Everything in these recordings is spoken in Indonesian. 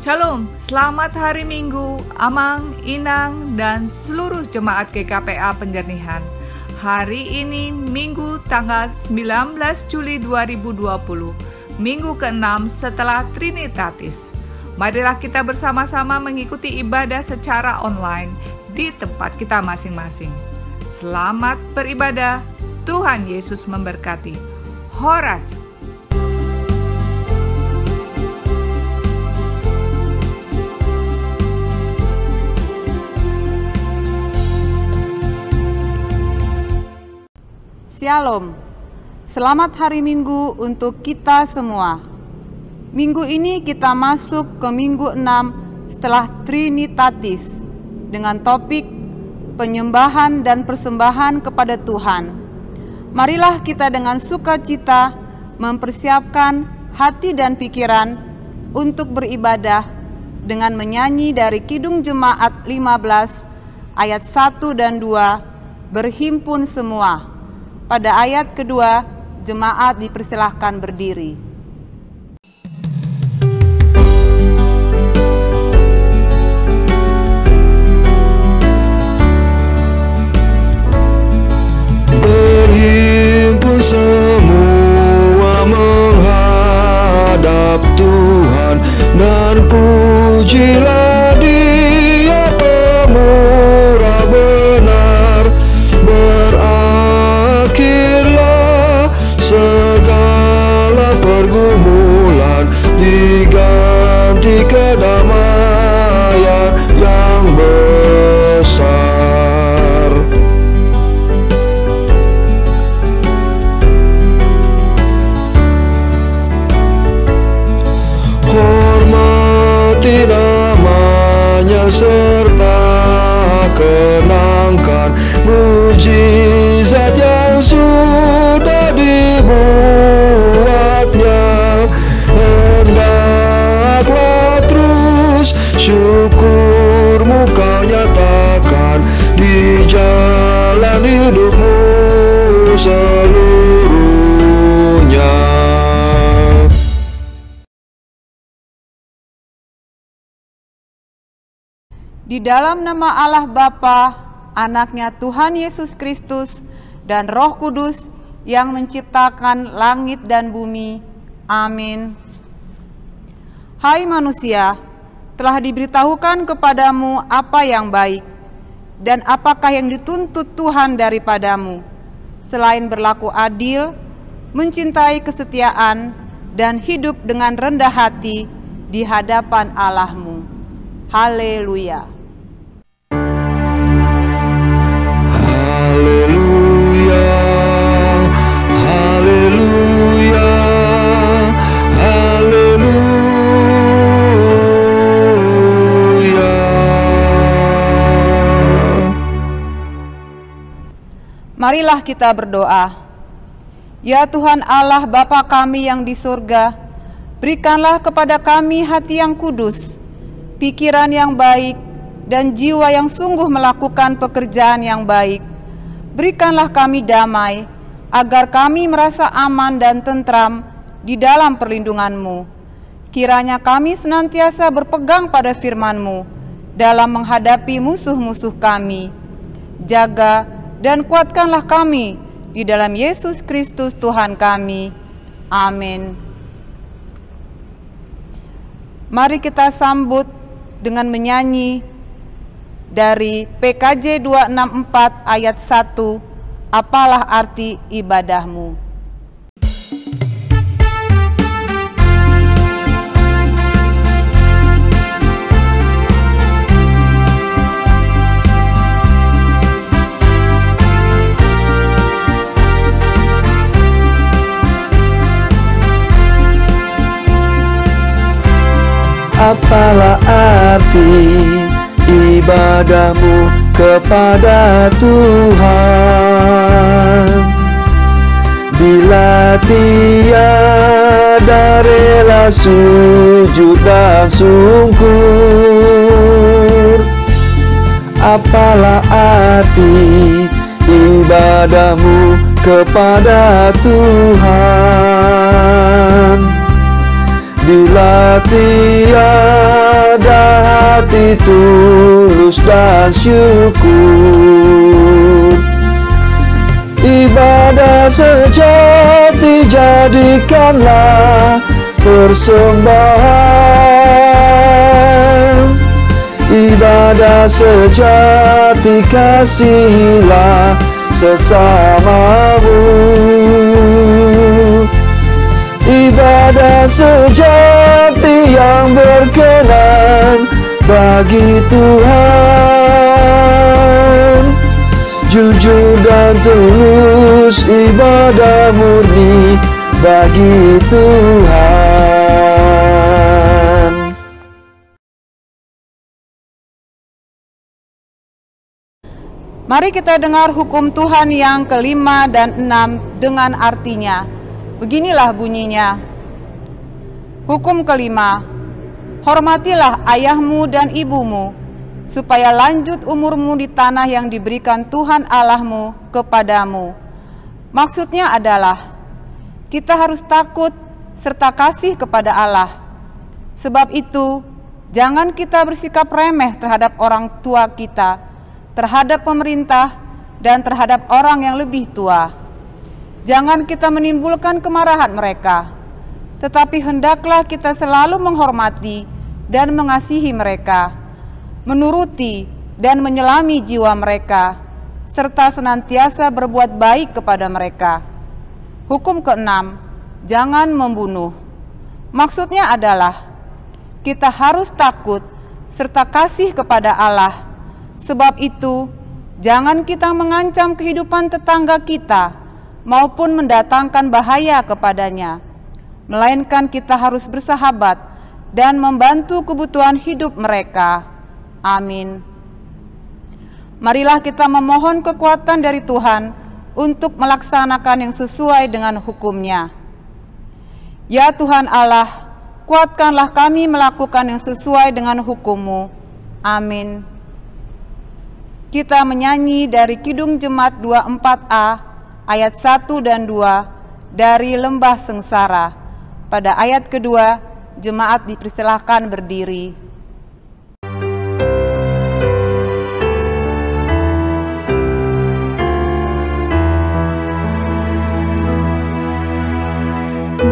Shalom, selamat hari Minggu, Amang, Inang, dan seluruh jemaat GKPA Penjernihan. Hari ini Minggu tanggal 19 Juli 2020, Minggu ke-6 setelah Trinitatis. Marilah kita bersama-sama mengikuti ibadah secara online di tempat kita masing-masing. Selamat beribadah, Tuhan Yesus memberkati. Horas. Shalom, selamat hari Minggu untuk kita semua. Minggu ini kita masuk ke Minggu 6 setelah Trinitatis dengan topik penyembahan dan persembahan kepada Tuhan. Marilah kita dengan sukacita mempersiapkan hati dan pikiran untuk beribadah dengan menyanyi dari Kidung Jemaat 15 ayat 1 dan 2, berhimpun semua. Pada ayat kedua, jemaat dipersilahkan berdiri. Berhimpun semua menghadap Tuhan, dan pujilah Dia pemurah benar. Segala pergumulan diganti kedamaian yang besar. Hormati namanya serta kenangkan mujizat yang sudah dibuatnya. Hendaklah terus syukurmu kau nyatakan di jalan hidupmu seluruhnya. Di dalam nama Allah Bapa, Anaknya Tuhan Yesus Kristus, dan Roh Kudus yang menciptakan langit dan bumi. Amin. Hai manusia, telah diberitahukan kepadamu apa yang baik, dan apakah yang dituntut Tuhan daripadamu, selain berlaku adil, mencintai kesetiaan, dan hidup dengan rendah hati di hadapan Allahmu. Haleluya. Haleluya, haleluya, haleluya. Marilah kita berdoa. Ya Tuhan Allah Bapa kami yang di surga, berikanlah kepada kami hati yang kudus, pikiran yang baik, dan jiwa yang sungguh melakukan pekerjaan yang baik. Berikanlah kami damai, agar kami merasa aman dan tentram di dalam perlindungan-Mu. Kiranya kami senantiasa berpegang pada firman-Mu dalam menghadapi musuh-musuh kami. Jaga dan kuatkanlah kami di dalam Yesus Kristus Tuhan kami. Amin. Mari kita sambut dengan menyanyi dari PKJ 264 ayat 1, apalah arti ibadahmu. Apalah arti ibadahmu kepada Tuhan, bila tiada rela sujud dan sungkur? Apalah arti ibadahmu kepada Tuhan, bila tiada hati tulus dan syukur. Ibadah sejati jadikanlah persembahan. Ibadah sejati kasihilah sesamamu. Ibadah sejati yang berkenan bagi Tuhan. Jujur dan tulus ibadah murni bagi Tuhan. Mari kita dengar hukum Tuhan yang kelima dan enam dengan artinya. Beginilah bunyinya. Hukum kelima, hormatilah ayahmu dan ibumu, supaya lanjut umurmu di tanah yang diberikan Tuhan Allahmu kepadamu. Maksudnya adalah, kita harus takut serta kasih kepada Allah. Sebab itu, jangan kita bersikap remeh terhadap orang tua kita, terhadap pemerintah, dan terhadap orang yang lebih tua. Jangan kita menimbulkan kemarahan mereka, tetapi hendaklah kita selalu menghormati dan mengasihi mereka, menuruti dan menyelami jiwa mereka, serta senantiasa berbuat baik kepada mereka. Hukum keenam, jangan membunuh. Maksudnya adalah, kita harus takut serta kasih kepada Allah. Sebab itu, jangan kita mengancam kehidupan tetangga kita, maupun mendatangkan bahaya kepadanya, melainkan kita harus bersahabat dan membantu kebutuhan hidup mereka. Amin. Marilah kita memohon kekuatan dari Tuhan untuk melaksanakan yang sesuai dengan hukum-Nya. Ya Tuhan Allah, kuatkanlah kami melakukan yang sesuai dengan hukum-Mu. Amin. Kita menyanyi dari Kidung Jemaat 24A, ayat 1 dan 2 dari Lembah Sengsara. Pada ayat kedua, jemaat dipersilahkan berdiri.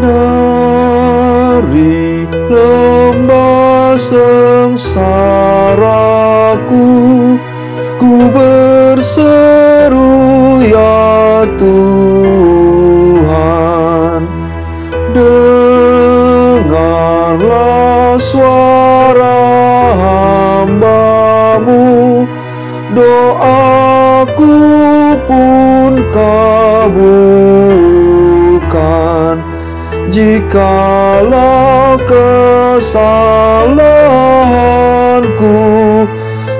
Dari lembah sengsaraku, ku berseru ya Tuhan, dengarlah suara hamba-Mu, doaku pun kabulkan. Jikalau kesalahanku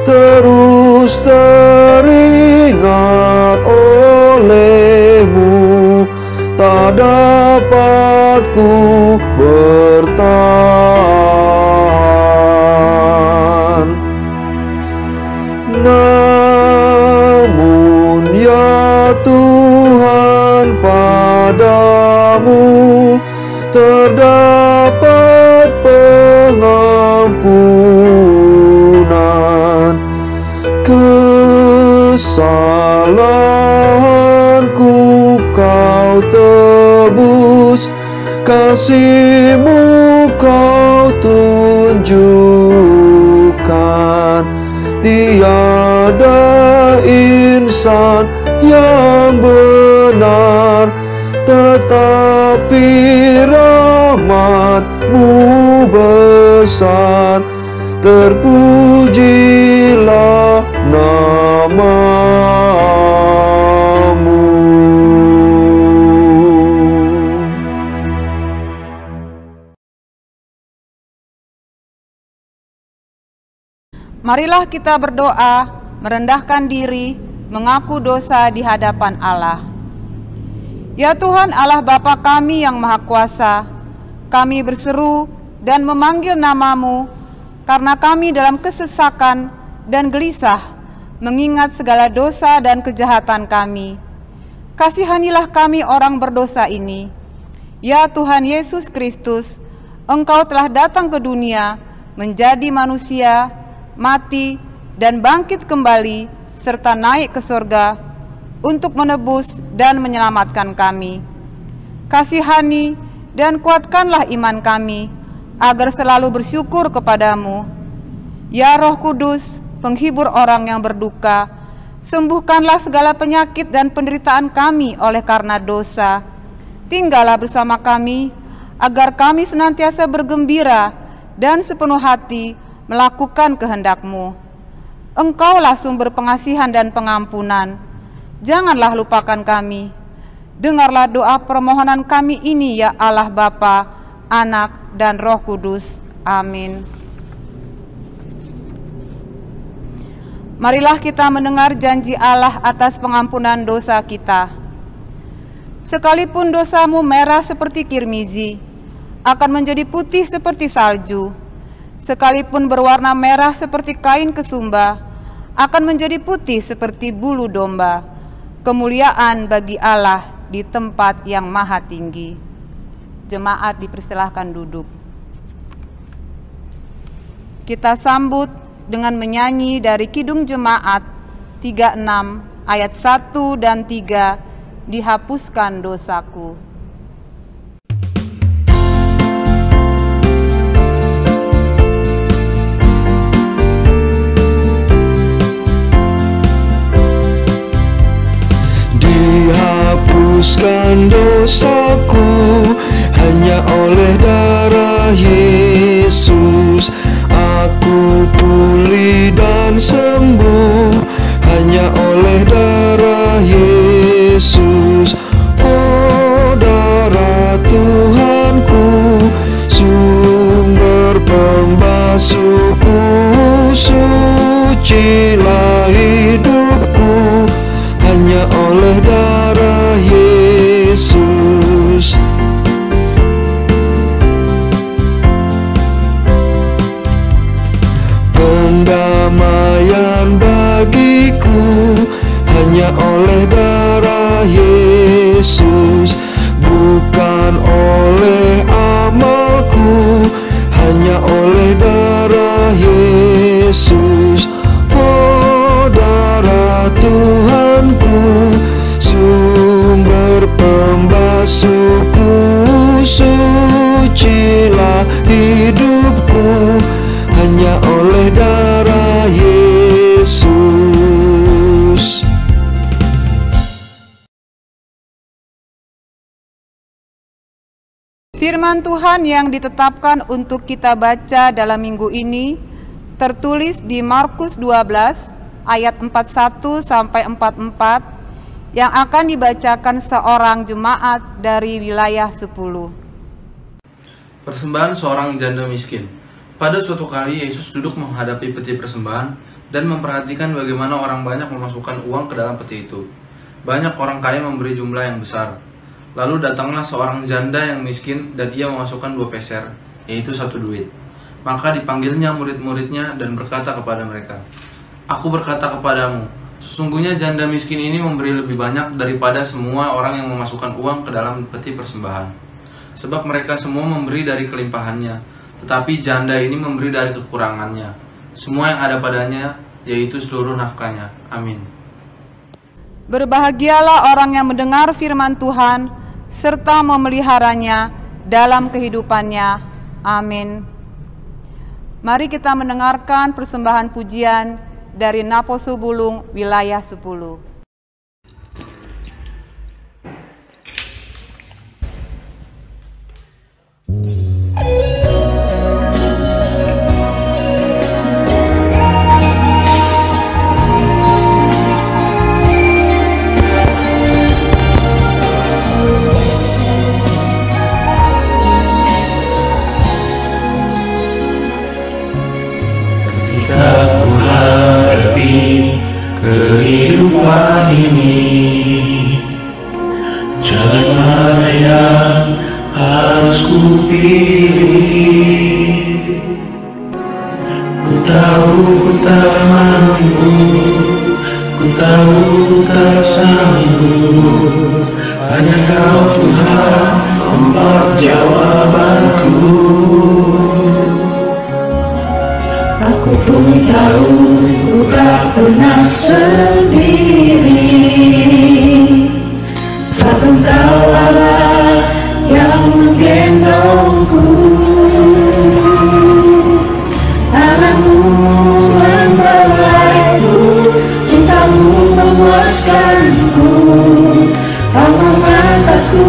terus teringat oleh-Mu, tak dapat ku bertahan. Namun ya Tuhan, padamu terdapat pengampunan. Kesalahanku Kau tebus, kasih-Mu Kau tunjukkan. Tiada insan yang benar, tetapi rahmat-Mu besar. Terpujilah nama-Mu. Marilah kita berdoa, merendahkan diri, mengaku dosa di hadapan Allah. Ya Tuhan Allah Bapa kami yang Maha Kuasa, kami berseru dan memanggil nama-Mu, karena kami dalam kesesakan dan gelisah mengingat segala dosa dan kejahatan kami. Kasihanilah kami orang berdosa ini. Ya Tuhan Yesus Kristus, Engkau telah datang ke dunia, menjadi manusia, mati, dan bangkit kembali, serta naik ke surga, untuk menebus dan menyelamatkan kami. Kasihani dan kuatkanlah iman kami, agar selalu bersyukur kepadamu. Ya Roh Kudus, penghibur orang yang berduka, sembuhkanlah segala penyakit dan penderitaan kami oleh karena dosa. Tinggallah bersama kami, agar kami senantiasa bergembira dan sepenuh hati melakukan kehendak-Mu. Engkaulah sumber pengasihan dan pengampunan. Janganlah lupakan kami. Dengarlah doa permohonan kami ini, ya Allah Bapa, Anak, dan Roh Kudus. Amin. Marilah kita mendengar janji Allah atas pengampunan dosa kita. Sekalipun dosamu merah seperti kirmizi, akan menjadi putih seperti salju. Sekalipun berwarna merah seperti kain kesumba, akan menjadi putih seperti bulu domba. Kemuliaan bagi Allah di tempat yang maha tinggi. Jemaat dipersilahkan duduk. Kita sambut dengan menyanyi dari Kidung Jemaat 36 ayat 1 dan 3, dihapuskan dosaku. Dihapuskan dosaku hanya oleh darah Yesus. Aku pulih dan sembuh hanya oleh darah Yesus. Oh, darah Tuhanku, sumber pembasuhku, sucilah hidupku hanya oleh darah Yesus. Pendamaian bagiku hanya oleh darah Yesus, bukan oleh amalku, hanya oleh darah Yesus. Oh, darah Tuhanku, sumber pembasuhku, sucilah hidupku hanya oleh darah Yesus. Firman Tuhan yang ditetapkan untuk kita baca dalam minggu ini tertulis di Markus 12 ayat 41 sampai 44 yang akan dibacakan seorang jemaat dari wilayah 10. Persembahan seorang janda miskin. Pada suatu kali Yesus duduk menghadapi peti persembahan dan memperhatikan bagaimana orang banyak memasukkan uang ke dalam peti itu. Banyak orang kaya memberi jumlah yang besar. Lalu datanglah seorang janda yang miskin dan ia memasukkan 2 peser, yaitu 1 duit. Maka dipanggilnya murid-muridnya dan berkata kepada mereka, "Aku berkata kepadamu, sesungguhnya janda miskin ini memberi lebih banyak daripada semua orang yang memasukkan uang ke dalam peti persembahan. Sebab mereka semua memberi dari kelimpahannya, tetapi janda ini memberi dari kekurangannya, semua yang ada padanya, yaitu seluruh nafkahnya." Amin. Berbahagialah orang yang mendengar firman Tuhan serta memeliharanya dalam kehidupannya. Amin. Mari kita mendengarkan persembahan pujian dari Naposo Bulung, wilayah 10. Kehidupan ini, jalan mana yang harus kupilih? Ku tahu ku tak mampu, ku tahu ku tak sanggup, Hanya Kau Tuhan tempat jawabanku. Aku pun tahu ku tak pernah sendiri, sebab Engkau Allah yang menggendongku. Tanganmu membelaiku, cintamu memuaskanku. Kau mengangkatku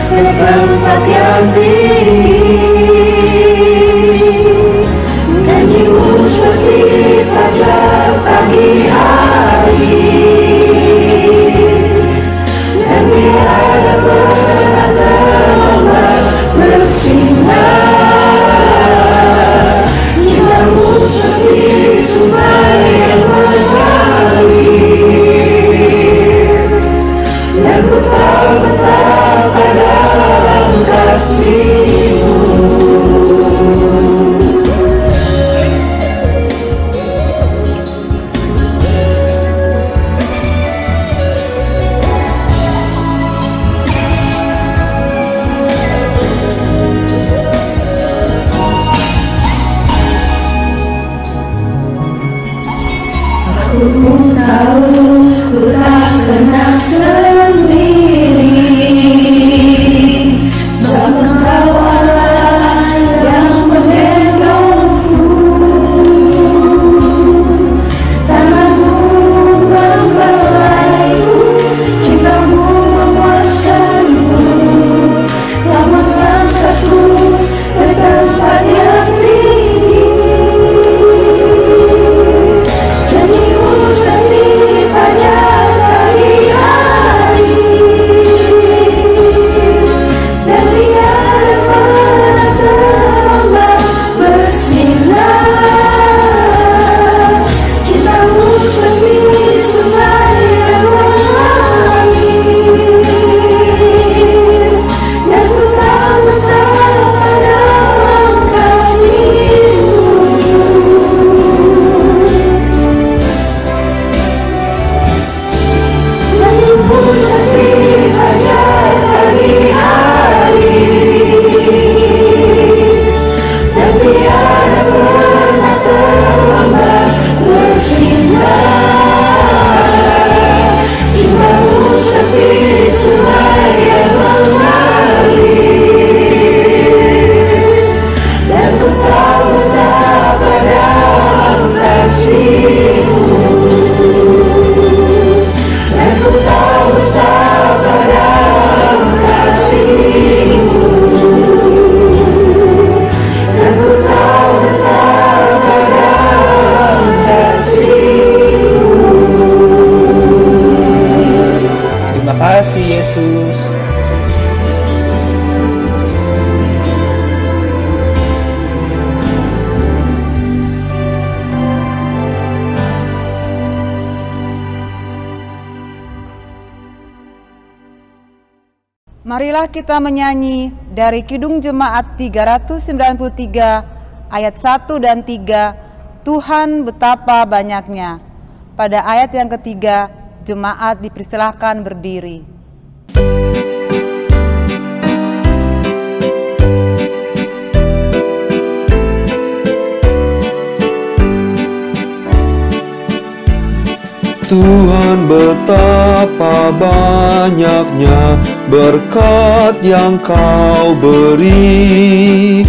ke tempat yang tinggi. Janjimu seperti fajar pagi hari, dan tiada pernah terlambat bersinar. Cintamu seperti sungai yang mengalir, dan ku tahu betapa dalam kasih-Mu. Aku pun tahu ku tak pernah sendiri, sebab Engkau Allah yang menggendongku. Tanganmu membelaiku, cintamu memuaskanku. Kau mengangkatku ke tempat yang tinggi. Janjimu seperti fajar pagi hari, dan tiada pernah terlambat bersinar. Cintamu seperti sungai yang mengalir, dan ku tahu betapa dalam kasih-Mu. Janjimu seperti fajar pagi hari, dan tiada pernah terlambat bersinar. Cintamu seperti sungai yang mengalir, dan ku tahu betapa dalam kasih-Mu. Dan ku tahu betapa dalam kasih-Mu. Dan ku tahu betapa dalam kasih-Mu. Terima kasih Yesus. Marilah kita menyanyi dari Kidung Jemaat 393 ayat 1 dan 3, Tuhan betapa banyaknya. Pada ayat yang ketiga, jemaat dipersilahkan berdiri. Tuhan betapa banyaknya berkat yang Kau beri,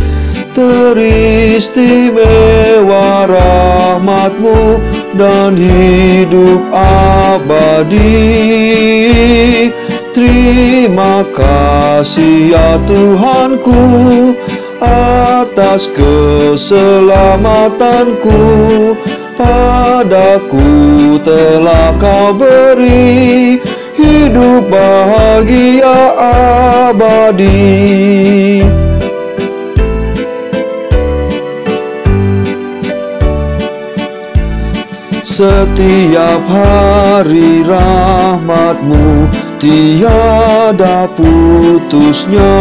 teristimewa rahmat-Mu dan hidup abadi. Terima kasih ya Tuhanku atas keselamatanku. Padaku telah Kau beri hidup bahagia abadi. Setiap hari rahmat-Mu tiada putusnya.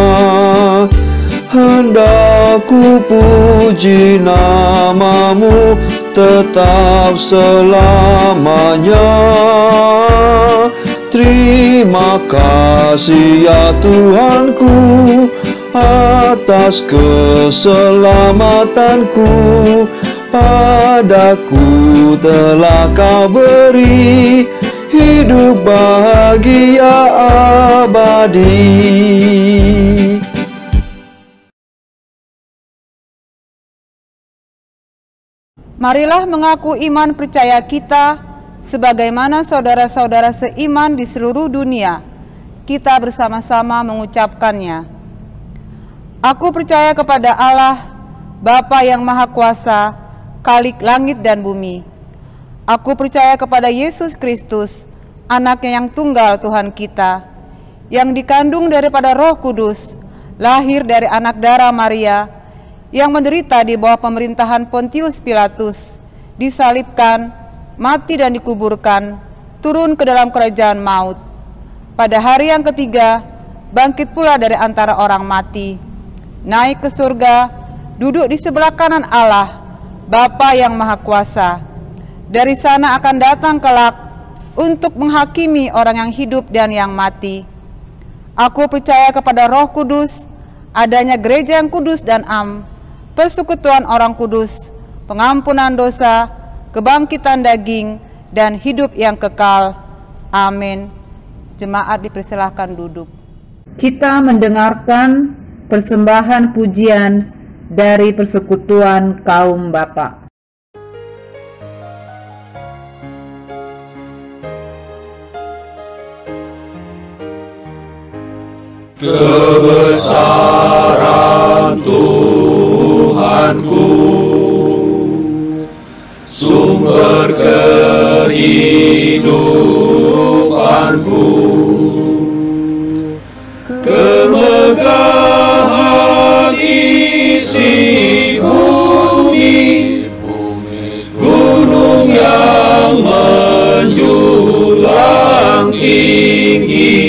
Hendak ku puji nama-Mu tetap selamanya. Terima kasih ya Tuhanku atas keselamatanku. Padaku telah Kau beri hidup bahagia abadi. Marilah mengaku iman percaya kita sebagaimana saudara-saudara seiman di seluruh dunia. Kita bersama-sama mengucapkannya. Aku percaya kepada Allah, Bapa yang Maha Kuasa, Khalik langit dan bumi. Aku percaya kepada Yesus Kristus, Anaknya yang tunggal Tuhan kita, yang dikandung daripada Roh Kudus, lahir dari anak darah Maria, yang menderita di bawah pemerintahan Pontius Pilatus, disalibkan, mati dan dikuburkan, turun ke dalam kerajaan maut. Pada hari yang ketiga, bangkit pula dari antara orang mati, naik ke surga, duduk di sebelah kanan Allah, Bapa yang Maha Kuasa. Dari sana akan datang kelak untuk menghakimi orang yang hidup dan yang mati. Aku percaya kepada Roh Kudus, adanya gereja yang kudus dan am, persekutuan orang kudus, pengampunan dosa, kebangkitan daging, dan hidup yang kekal. Amin. Jemaat dipersilahkan duduk. Kita mendengarkan persembahan pujian dari persekutuan kaum Bapa. Kebesaran Tuhanku, sumber kehidupanku, kemegahan isi bumi, gunung yang menjulang tinggi,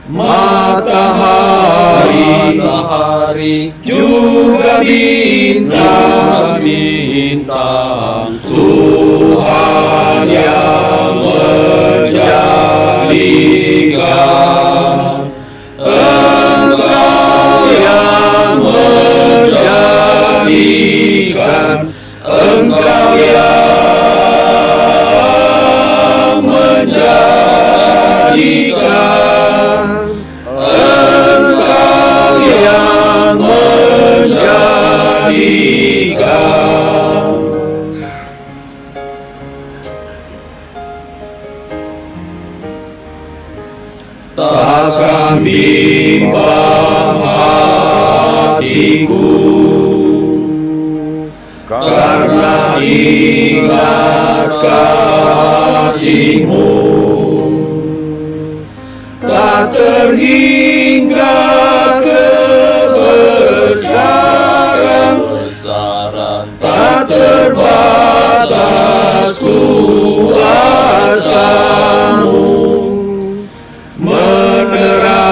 matahari juga bintang-bintang, Tuhan yang menjadikan, Engkau yang menjadikan, Engkau yang menjadikan, Engkau yang menjadikan. Takkan bimbang hatiku karena ingat kasih-Mu, tak terhingga kebesaran, tak terbatas kuasa-Mu, menerangi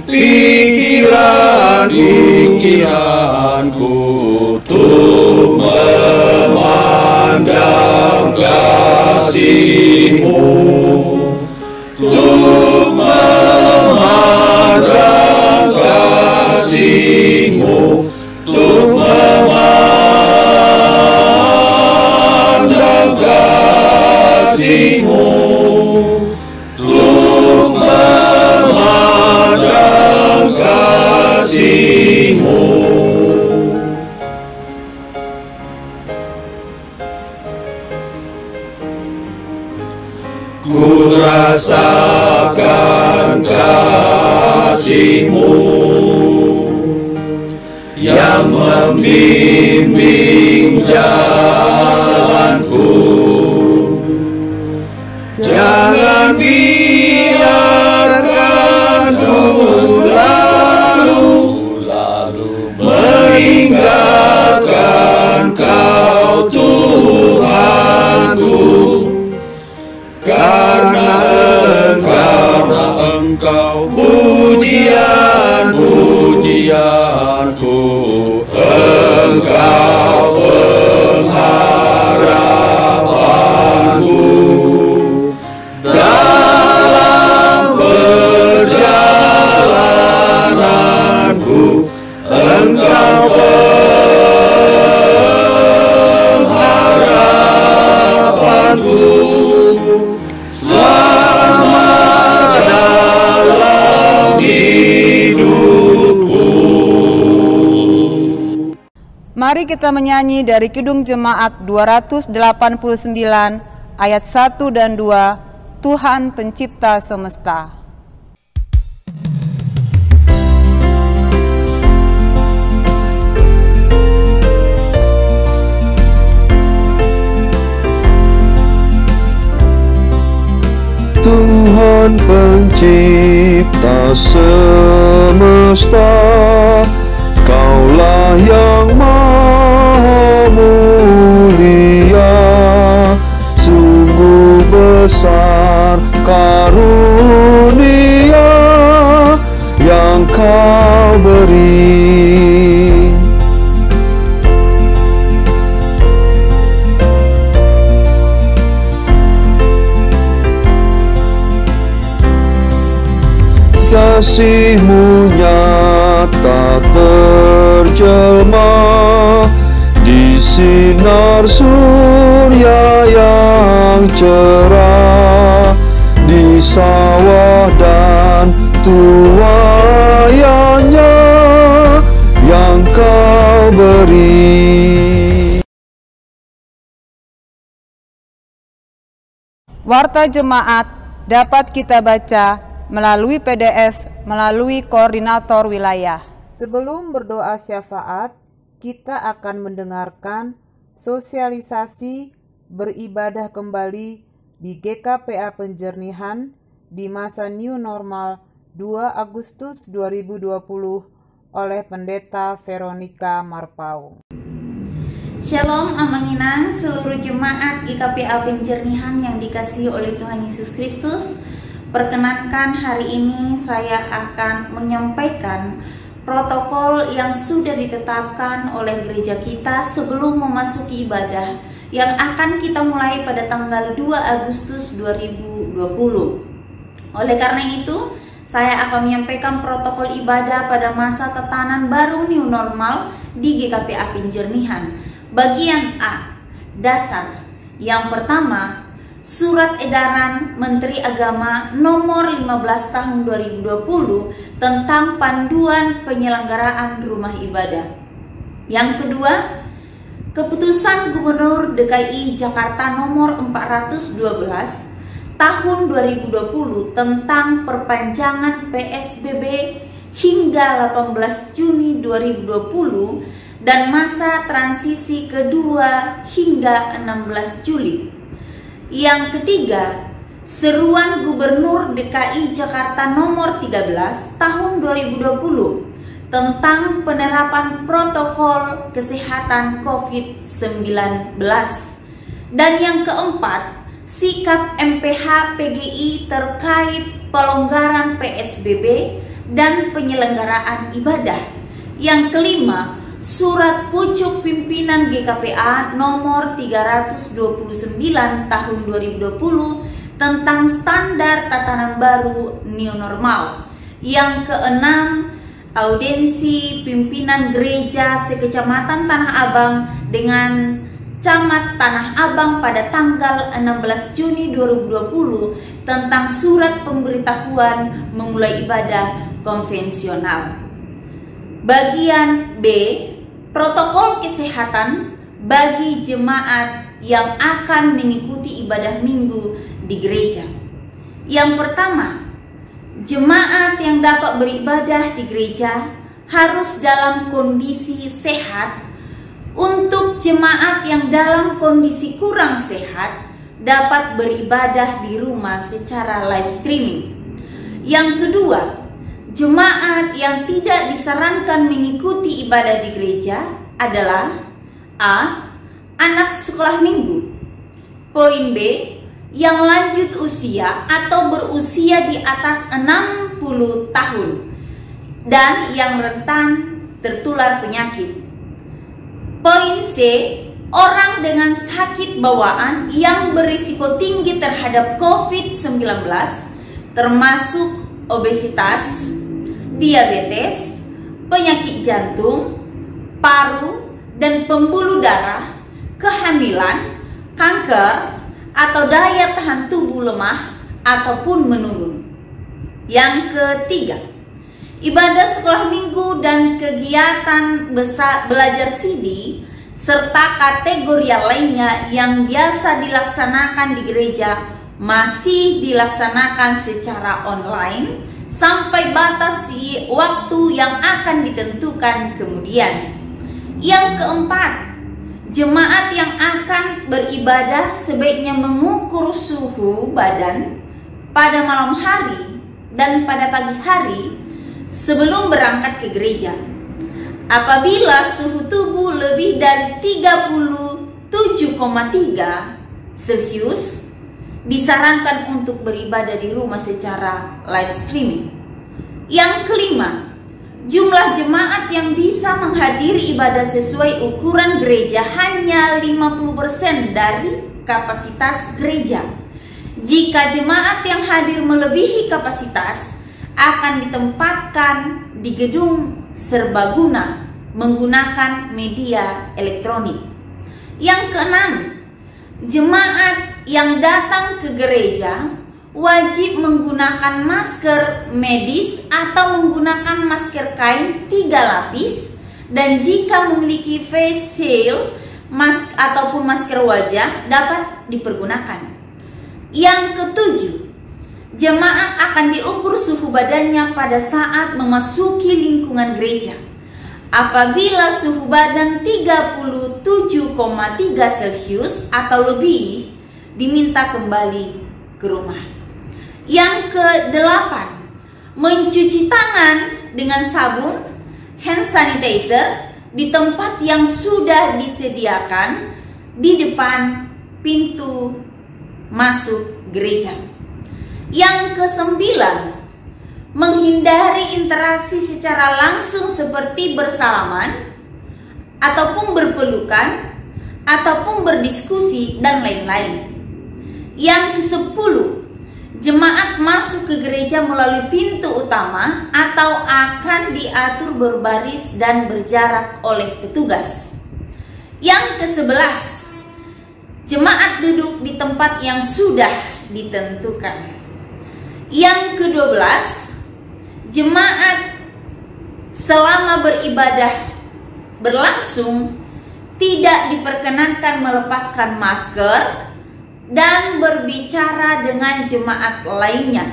pikiranku untuk memandang kasih-Mu, untuk memandang kasih-Mu, untuk memandang kasih-Mu, untuk memandang kasih-Mu. Ku rasakan kasih-Mu yang membimbing jalanku. Jangan biarkan ku lalu meninggalkan Kau Tuhanku, karena Engkau pujianku, Engkau pengharapanku. Mari kita menyanyi dari Kidung Jemaat 289 ayat 1 dan 2, Tuhan Pencipta Semesta. Tuhan Pencipta semesta, Kaulah yang maha mulia, sungguh besar karunia yang Kau beri. Kasih-Mu nyata terjelma di sinar surya yang cerah, di sawah dan tuaiannya yang Kau beri. Warta Jemaat dapat kita baca melalui PDF, melalui koordinator wilayah. Sebelum berdoa syafaat, kita akan mendengarkan sosialisasi beribadah kembali di GKPA Penjernihan di masa New Normal 2 Agustus 2020 oleh Pendeta Veronica Marpaung. Shalom Amanginang, seluruh jemaat GKPA Penjernihan yang dikasihi oleh Tuhan Yesus Kristus. Perkenankan hari ini saya akan menyampaikan protokol yang sudah ditetapkan oleh gereja kita sebelum memasuki ibadah yang akan kita mulai pada tanggal 2 Agustus 2020. Oleh karena itu, saya akan menyampaikan protokol ibadah pada masa tatanan baru New Normal di GKPA Penjernihan. Bagian A, dasar. Yang pertama, Surat Edaran Menteri Agama nomor 15 tahun 2020 tentang panduan penyelenggaraan rumah ibadah. Yang kedua, Keputusan Gubernur DKI Jakarta nomor 412 tahun 2020 tentang perpanjangan PSBB hingga 18 Juni 2020 dan masa transisi kedua hingga 16 Juli. Yang ketiga, Seruan Gubernur DKI Jakarta nomor 13 tahun 2020 tentang penerapan protokol kesehatan COVID-19. Dan yang keempat, sikap MPH PGI terkait pelonggaran PSBB dan penyelenggaraan ibadah. Yang kelima, Surat Pucuk Pimpinan GKPA nomor 329 tahun 2020 tentang standar tatanan baru New Normal. Yang keenam, audiensi pimpinan gereja sekecamatan Tanah Abang dengan Camat Tanah Abang pada tanggal 16 Juni 2020 tentang surat pemberitahuan memulai ibadah konvensional. Bagian B, protokol kesehatan bagi jemaat yang akan mengikuti ibadah minggu di gereja. Yang pertama, jemaat yang dapat beribadah di gereja harus dalam kondisi sehat. Untuk jemaat yang dalam kondisi kurang sehat dapat beribadah di rumah secara live streaming. Yang kedua, jemaat yang tidak disarankan mengikuti ibadah di gereja adalah A. Anak sekolah minggu. Poin B. Yang lanjut usia atau berusia di atas 60 tahun dan yang rentan tertular penyakit. Poin C. Orang dengan sakit bawaan yang berisiko tinggi terhadap COVID-19 termasuk obesitas, diabetes, penyakit jantung, paru, dan pembuluh darah, kehamilan, kanker, atau daya tahan tubuh lemah ataupun menurun. Yang ketiga, ibadah sekolah minggu dan kegiatan belajar CD serta kategori lainnya yang biasa dilaksanakan di gereja masih dilaksanakan secara online sampai batas waktu yang akan ditentukan kemudian. Yang keempat, jemaat yang akan beribadah sebaiknya mengukur suhu badan pada malam hari dan pada pagi hari sebelum berangkat ke gereja. Apabila suhu tubuh lebih dari 37,3 Celcius, disarankan untuk beribadah di rumah secara live streaming. Yang kelima, jumlah jemaat yang bisa menghadiri ibadah sesuai ukuran gereja hanya 50% dari kapasitas gereja. Jika jemaat yang hadir melebihi kapasitas, akan ditempatkan di gedung serbaguna menggunakan media elektronik. Yang keenam, jemaat yang datang ke gereja wajib menggunakan masker medis atau menggunakan masker kain 3 lapis, dan jika memiliki face shield ataupun masker wajah dapat dipergunakan. Yang ketujuh, jemaat akan diukur suhu badannya pada saat memasuki lingkungan gereja. Apabila suhu badan 37,3 Celcius atau lebih, diminta kembali ke rumah. Yang ke-8, mencuci tangan dengan sabun, hand sanitizer di tempat yang sudah disediakan di depan pintu masuk gereja. Yang ke-9, menghindari interaksi secara langsung seperti bersalaman ataupun berpelukan ataupun berdiskusi dan lain-lain. Yang ke-10, jemaat masuk ke gereja melalui pintu utama atau akan diatur berbaris dan berjarak oleh petugas. Yang ke-11, jemaat duduk di tempat yang sudah ditentukan. Yang ke-12, jemaat selama beribadah berlangsung tidak diperkenankan melepaskan masker dan berbicara dengan jemaat lainnya.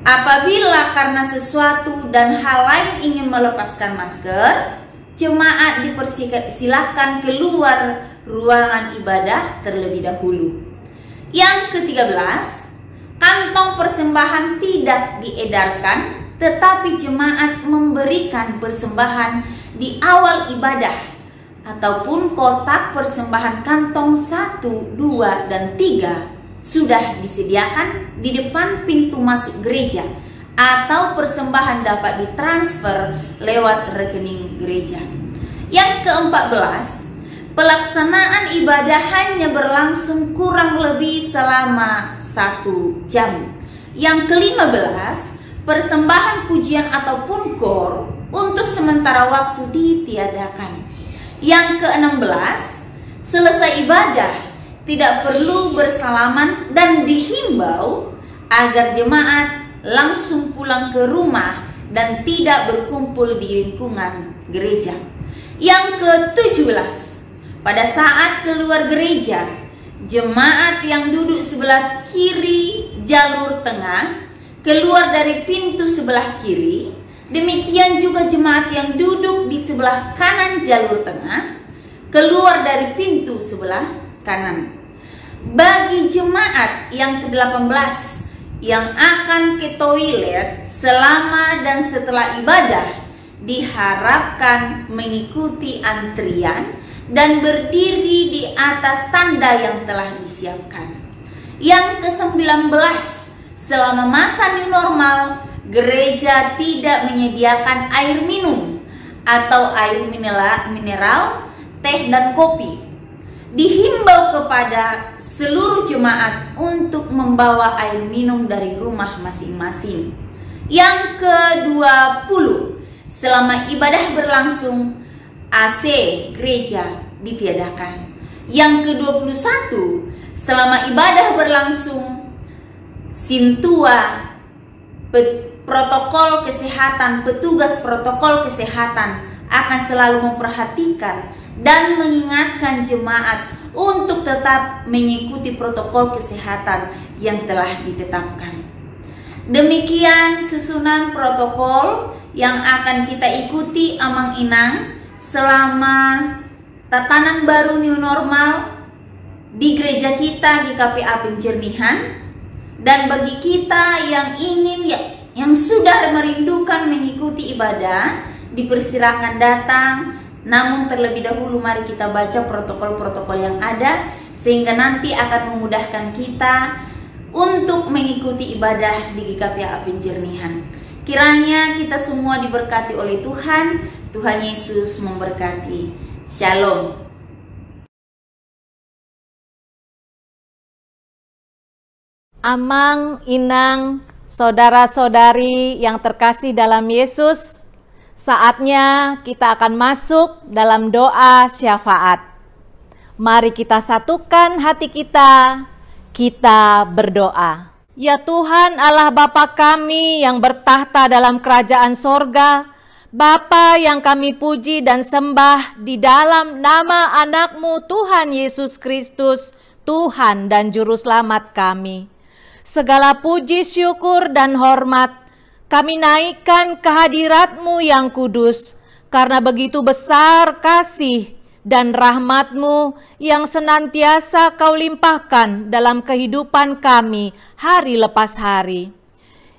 Apabila karena sesuatu dan hal lain ingin melepaskan masker, jemaat dipersilahkan keluar ruangan ibadah terlebih dahulu. Yang ke-13, kantong persembahan tidak diedarkan, tetapi jemaat memberikan persembahan di awal ibadah ataupun kotak persembahan kantong 1, 2, dan 3 sudah disediakan di depan pintu masuk gereja, atau persembahan dapat ditransfer lewat rekening gereja. Yang ke-14, pelaksanaan ibadah hanya berlangsung kurang lebih selama 1 jam. Yang ke-15, persembahan pujian ataupun kor untuk sementara waktu ditiadakan. Yang ke-16, selesai ibadah tidak perlu bersalaman dan dihimbau agar jemaat langsung pulang ke rumah dan tidak berkumpul di lingkungan gereja. Yang ke-17, pada saat keluar gereja, jemaat yang duduk sebelah kiri jalur tengah keluar dari pintu sebelah kiri. Demikian juga jemaat yang duduk di sebelah kanan jalur tengah keluar dari pintu sebelah kanan. Bagi jemaat yang ke-18 yang akan ke toilet selama dan setelah ibadah, diharapkan mengikuti antrian dan berdiri di atas tanda yang telah disiapkan. Yang ke-19, selama masa new normal, gereja tidak menyediakan air minum atau air mineral, teh dan kopi. Dihimbau kepada seluruh jemaat untuk membawa air minum dari rumah masing-masing. Yang ke-20, selama ibadah berlangsung, AC gereja ditiadakan. Yang ke-21, selama ibadah berlangsung, sintua petugas protokol kesehatan akan selalu memperhatikan dan mengingatkan jemaat untuk tetap mengikuti protokol kesehatan yang telah ditetapkan. Demikian susunan protokol yang akan kita ikuti Amang Inang selama tatanan baru new normal di gereja kita GKPA Penjernihan. Dan bagi kita yang yang sudah merindukan mengikuti ibadah, dipersilakan datang. Namun terlebih dahulu mari kita baca protokol-protokol yang ada, sehingga nanti akan memudahkan kita untuk mengikuti ibadah di GKPA Penjernihan. Kiranya kita semua diberkati oleh Tuhan. Tuhan Yesus memberkati. Shalom. Amang, Inang, saudara-saudari yang terkasih dalam Yesus, saatnya kita akan masuk dalam doa syafaat. Mari kita satukan hati kita berdoa. Ya Tuhan Allah Bapa kami yang bertahta dalam kerajaan sorga, Bapa yang kami puji dan sembah di dalam nama anak-Mu Tuhan Yesus Kristus, Tuhan dan Juru Selamat kami. Segala puji, syukur, dan hormat kami naikkan kehadirat-Mu yang kudus, karena begitu besar kasih dan rahmat-Mu yang senantiasa Kau limpahkan dalam kehidupan kami hari lepas hari.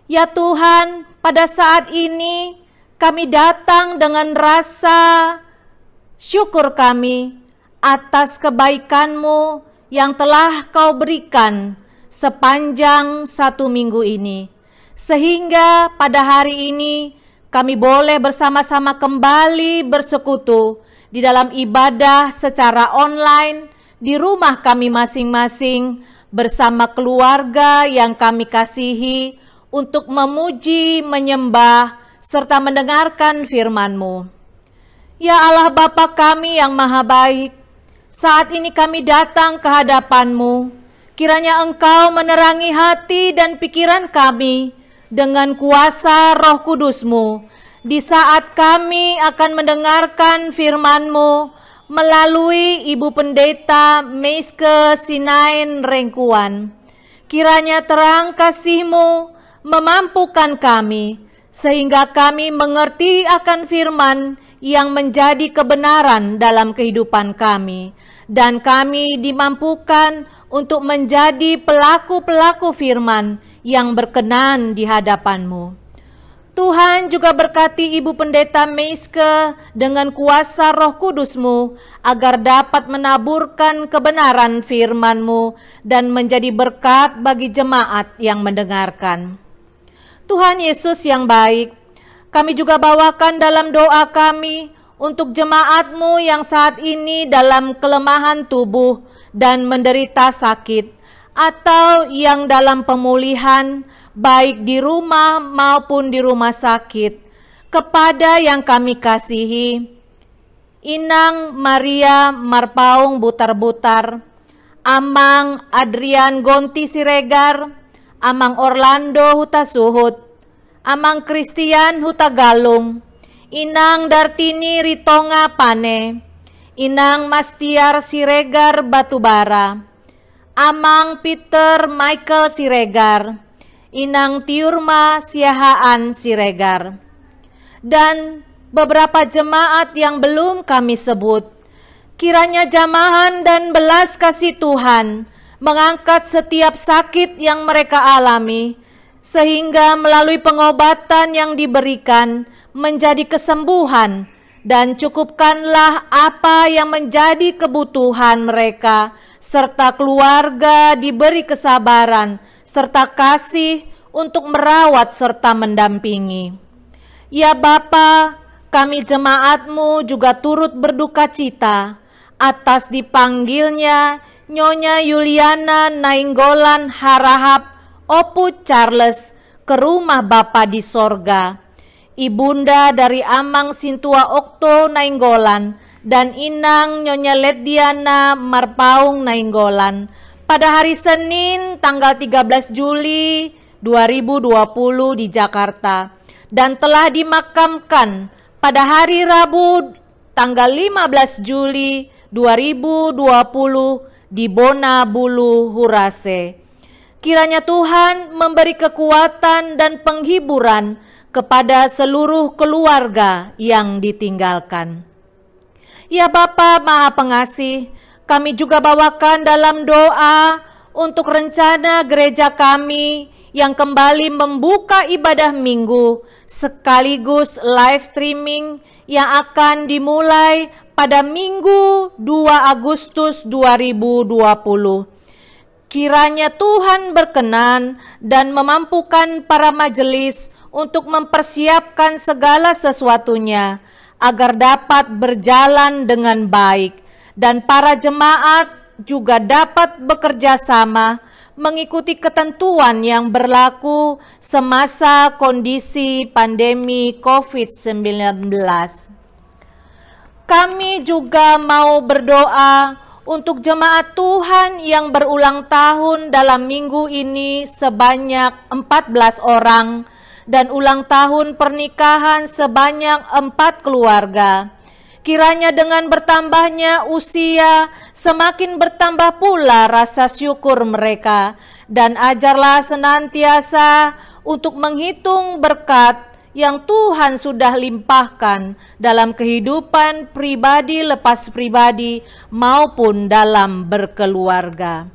Ya Tuhan, pada saat ini kami datang dengan rasa syukur kami atas kebaikan-Mu yang telah Kau berikan sepanjang 1 minggu ini. Sehingga pada hari ini kami boleh bersama-sama kembali bersekutu di dalam ibadah secara online di rumah kami masing-masing bersama keluarga yang kami kasihi untuk memuji, menyembah, serta mendengarkan firman-Mu. Ya Allah Bapa kami yang maha baik, saat ini kami datang ke hadapan-Mu. Kiranya Engkau menerangi hati dan pikiran kami dengan kuasa Roh Kudus-Mu, di saat kami akan mendengarkan firman-Mu melalui Ibu Pendeta Meiske Sinain Rengkuan. Kiranya terang kasih-Mu memampukan kami, sehingga kami mengerti akan firman yang menjadi kebenaran dalam kehidupan kami, dan kami dimampukan untuk menjadi pelaku-pelaku firman yang berkenan di hadapan-Mu. Tuhan juga berkati Ibu Pendeta Meiske dengan kuasa Roh Kudus-Mu agar dapat menaburkan kebenaran firman-Mu dan menjadi berkat bagi jemaat yang mendengarkan. Tuhan Yesus yang baik, kami juga bawakan dalam doa kami untuk jemaat-Mu yang saat ini dalam kelemahan tubuh dan menderita sakit, atau yang dalam pemulihan baik di rumah maupun di rumah sakit. Kepada yang kami kasihi, Inang Maria Marpaung Butar-Butar, Amang Adrian Gonti Siregar, Amang Orlando Huta Suhut, Amang Christian Huta Galung, Inang Dartini Ritonga Pane, Inang Mastiar Siregar Batubara, Amang Peter Michael Siregar, Inang Tiurma Siahaan Siregar, dan beberapa jemaat yang belum kami sebut. Kiranya jamahan dan belas kasih Tuhan mengangkat setiap sakit yang mereka alami, sehingga melalui pengobatan yang diberikan menjadi kesembuhan, dan cukupkanlah apa yang menjadi kebutuhan mereka, serta keluarga diberi kesabaran serta kasih untuk merawat serta mendampingi. Ya Bapa, kami jemaat-Mu juga turut berduka cita atas dipanggilnya Nyonya Yuliana Nainggolan Harahap Opu Charles ke rumah Bapa di sorga, ibunda dari Amang Sintua Okto Nainggolan dan Inang Nyonya Lediana Marpaung Nainggolan pada hari Senin tanggal 13 Juli 2020 di Jakarta, dan telah dimakamkan pada hari Rabu tanggal 15 Juli 2020 di Bonabulu, Hurase. Kiranya Tuhan memberi kekuatan dan penghiburan kepada seluruh keluarga yang ditinggalkan. Ya Bapa Maha Pengasih, kami juga bawakan dalam doa untuk rencana gereja kami yang kembali membuka ibadah minggu sekaligus live streaming yang akan dimulai pada Minggu 2 Agustus 2020. Kiranya Tuhan berkenan dan memampukan para majelis untuk mempersiapkan segala sesuatunya agar dapat berjalan dengan baik, dan para jemaat juga dapat bekerja sama mengikuti ketentuan yang berlaku semasa kondisi pandemi COVID-19. Kami juga mau berdoa untuk jemaat Tuhan yang berulang tahun dalam minggu ini sebanyak 14 orang, dan ulang tahun pernikahan sebanyak 4 keluarga. Kiranya dengan bertambahnya usia, semakin bertambah pula rasa syukur mereka, dan ajarlah senantiasa untuk menghitung berkat yang Tuhan sudah limpahkan dalam kehidupan pribadi lepas pribadi maupun dalam berkeluarga.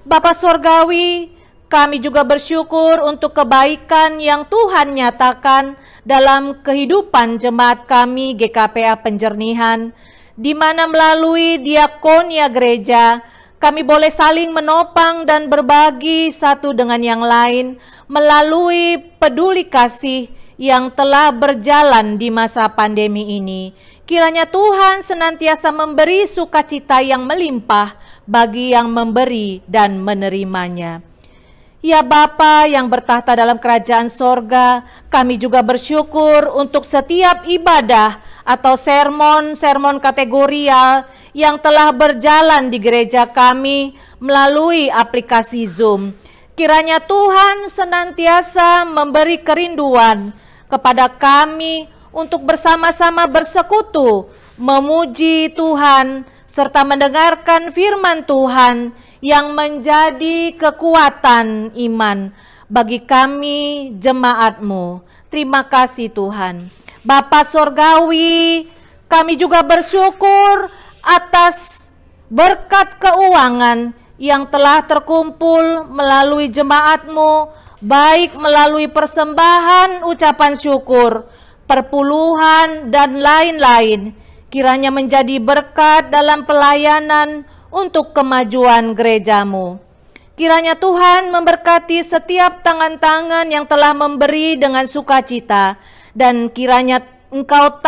Bapa Surgawi, kami juga bersyukur untuk kebaikan yang Tuhan nyatakan dalam kehidupan jemaat kami GKPA Penjernihan, di mana melalui diakonia gereja, kami boleh saling menopang dan berbagi satu dengan yang lain melalui peduli kasih yang telah berjalan di masa pandemi ini. Kiranya Tuhan senantiasa memberi sukacita yang melimpah bagi yang memberi dan menerimanya. Ya Bapa yang bertahta dalam kerajaan sorga, kami juga bersyukur untuk setiap ibadah atau sermon kategorial yang telah berjalan di gereja kami melalui aplikasi Zoom. Kiranya Tuhan senantiasa memberi kerinduan kepada kami untuk bersama-sama bersekutu, memuji Tuhan, serta mendengarkan firman Tuhan yang menjadi kekuatan iman bagi kami jemaat-Mu. Terima kasih Tuhan. Bapa Surgawi, kami juga bersyukur atas berkat keuangan yang telah terkumpul melalui jemaat-Mu, baik melalui persembahan ucapan syukur, perpuluhan, dan lain-lain. Kiranya menjadi berkat dalam pelayanan untuk kemajuan gereja-Mu. Kiranya Tuhan memberkati setiap tangan-tangan yang telah memberi dengan sukacita, dan kiranya Engkau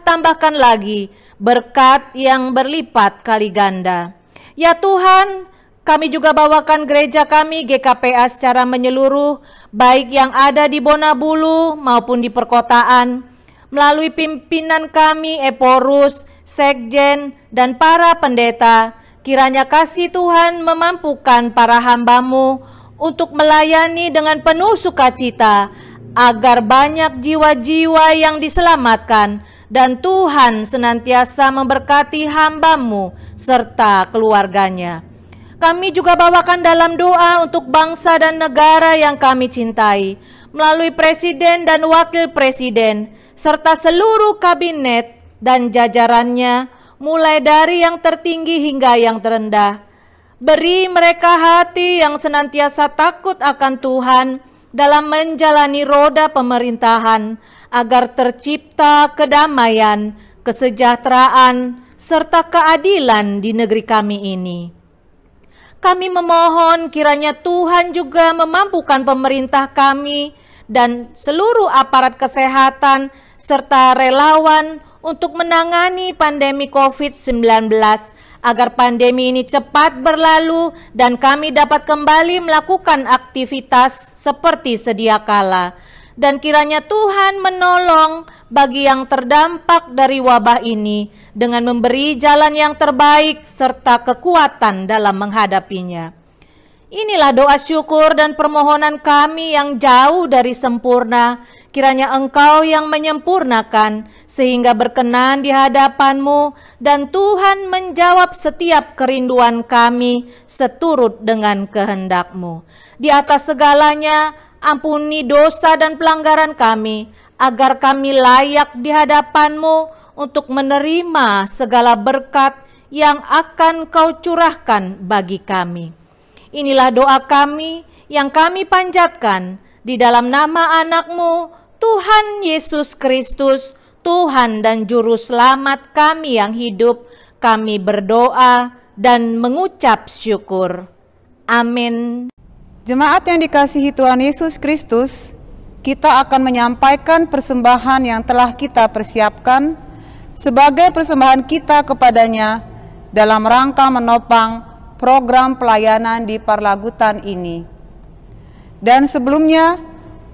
tambahkan lagi berkat yang berlipat kali ganda. Ya Tuhan, kami juga bawakan gereja kami GKPA secara menyeluruh, baik yang ada di Bonabulu maupun di perkotaan, melalui pimpinan kami Eporus, Sekjen, dan para pendeta. Kiranya kasih Tuhan memampukan para hamba-Mu untuk melayani dengan penuh sukacita, agar banyak jiwa-jiwa yang diselamatkan, dan Tuhan senantiasa memberkati hamba-Mu serta keluarganya. Kami juga bawakan dalam doa untuk bangsa dan negara yang kami cintai, melalui Presiden dan Wakil Presiden, serta seluruh kabinet dan jajarannya, mulai dari yang tertinggi hingga yang terendah. Beri mereka hati yang senantiasa takut akan Tuhan dalam menjalani roda pemerintahan, agar tercipta kedamaian, kesejahteraan, serta keadilan di negeri kami ini. Kami memohon kiranya Tuhan juga memampukan pemerintah kami dan seluruh aparat kesehatan serta relawan untuk menangani pandemi COVID-19, agar pandemi ini cepat berlalu dan kami dapat kembali melakukan aktivitas seperti sedia kala. Dan kiranya Tuhan menolong bagi yang terdampak dari wabah ini dengan memberi jalan yang terbaik serta kekuatan dalam menghadapinya. Inilah doa syukur dan permohonan kami yang jauh dari sempurna. Kiranya Engkau yang menyempurnakan, sehingga berkenan di hadapan-Mu, dan Tuhan menjawab setiap kerinduan kami seturut dengan kehendak-Mu. Di atas segalanya, ampuni dosa dan pelanggaran kami, agar kami layak di hadapan-Mu untuk menerima segala berkat yang akan Kau curahkan bagi kami. Inilah doa kami yang kami panjatkan di dalam nama anak-Mu, Tuhan Yesus Kristus, Tuhan dan Juru Selamat kami yang hidup. Kami berdoa dan mengucap syukur. Amin. Jemaat yang dikasihi Tuhan Yesus Kristus, kita akan menyampaikan persembahan yang telah kita persiapkan sebagai persembahan kita kepadanya dalam rangka menopang program pelayanan di Parlagutan ini. Dan sebelumnya,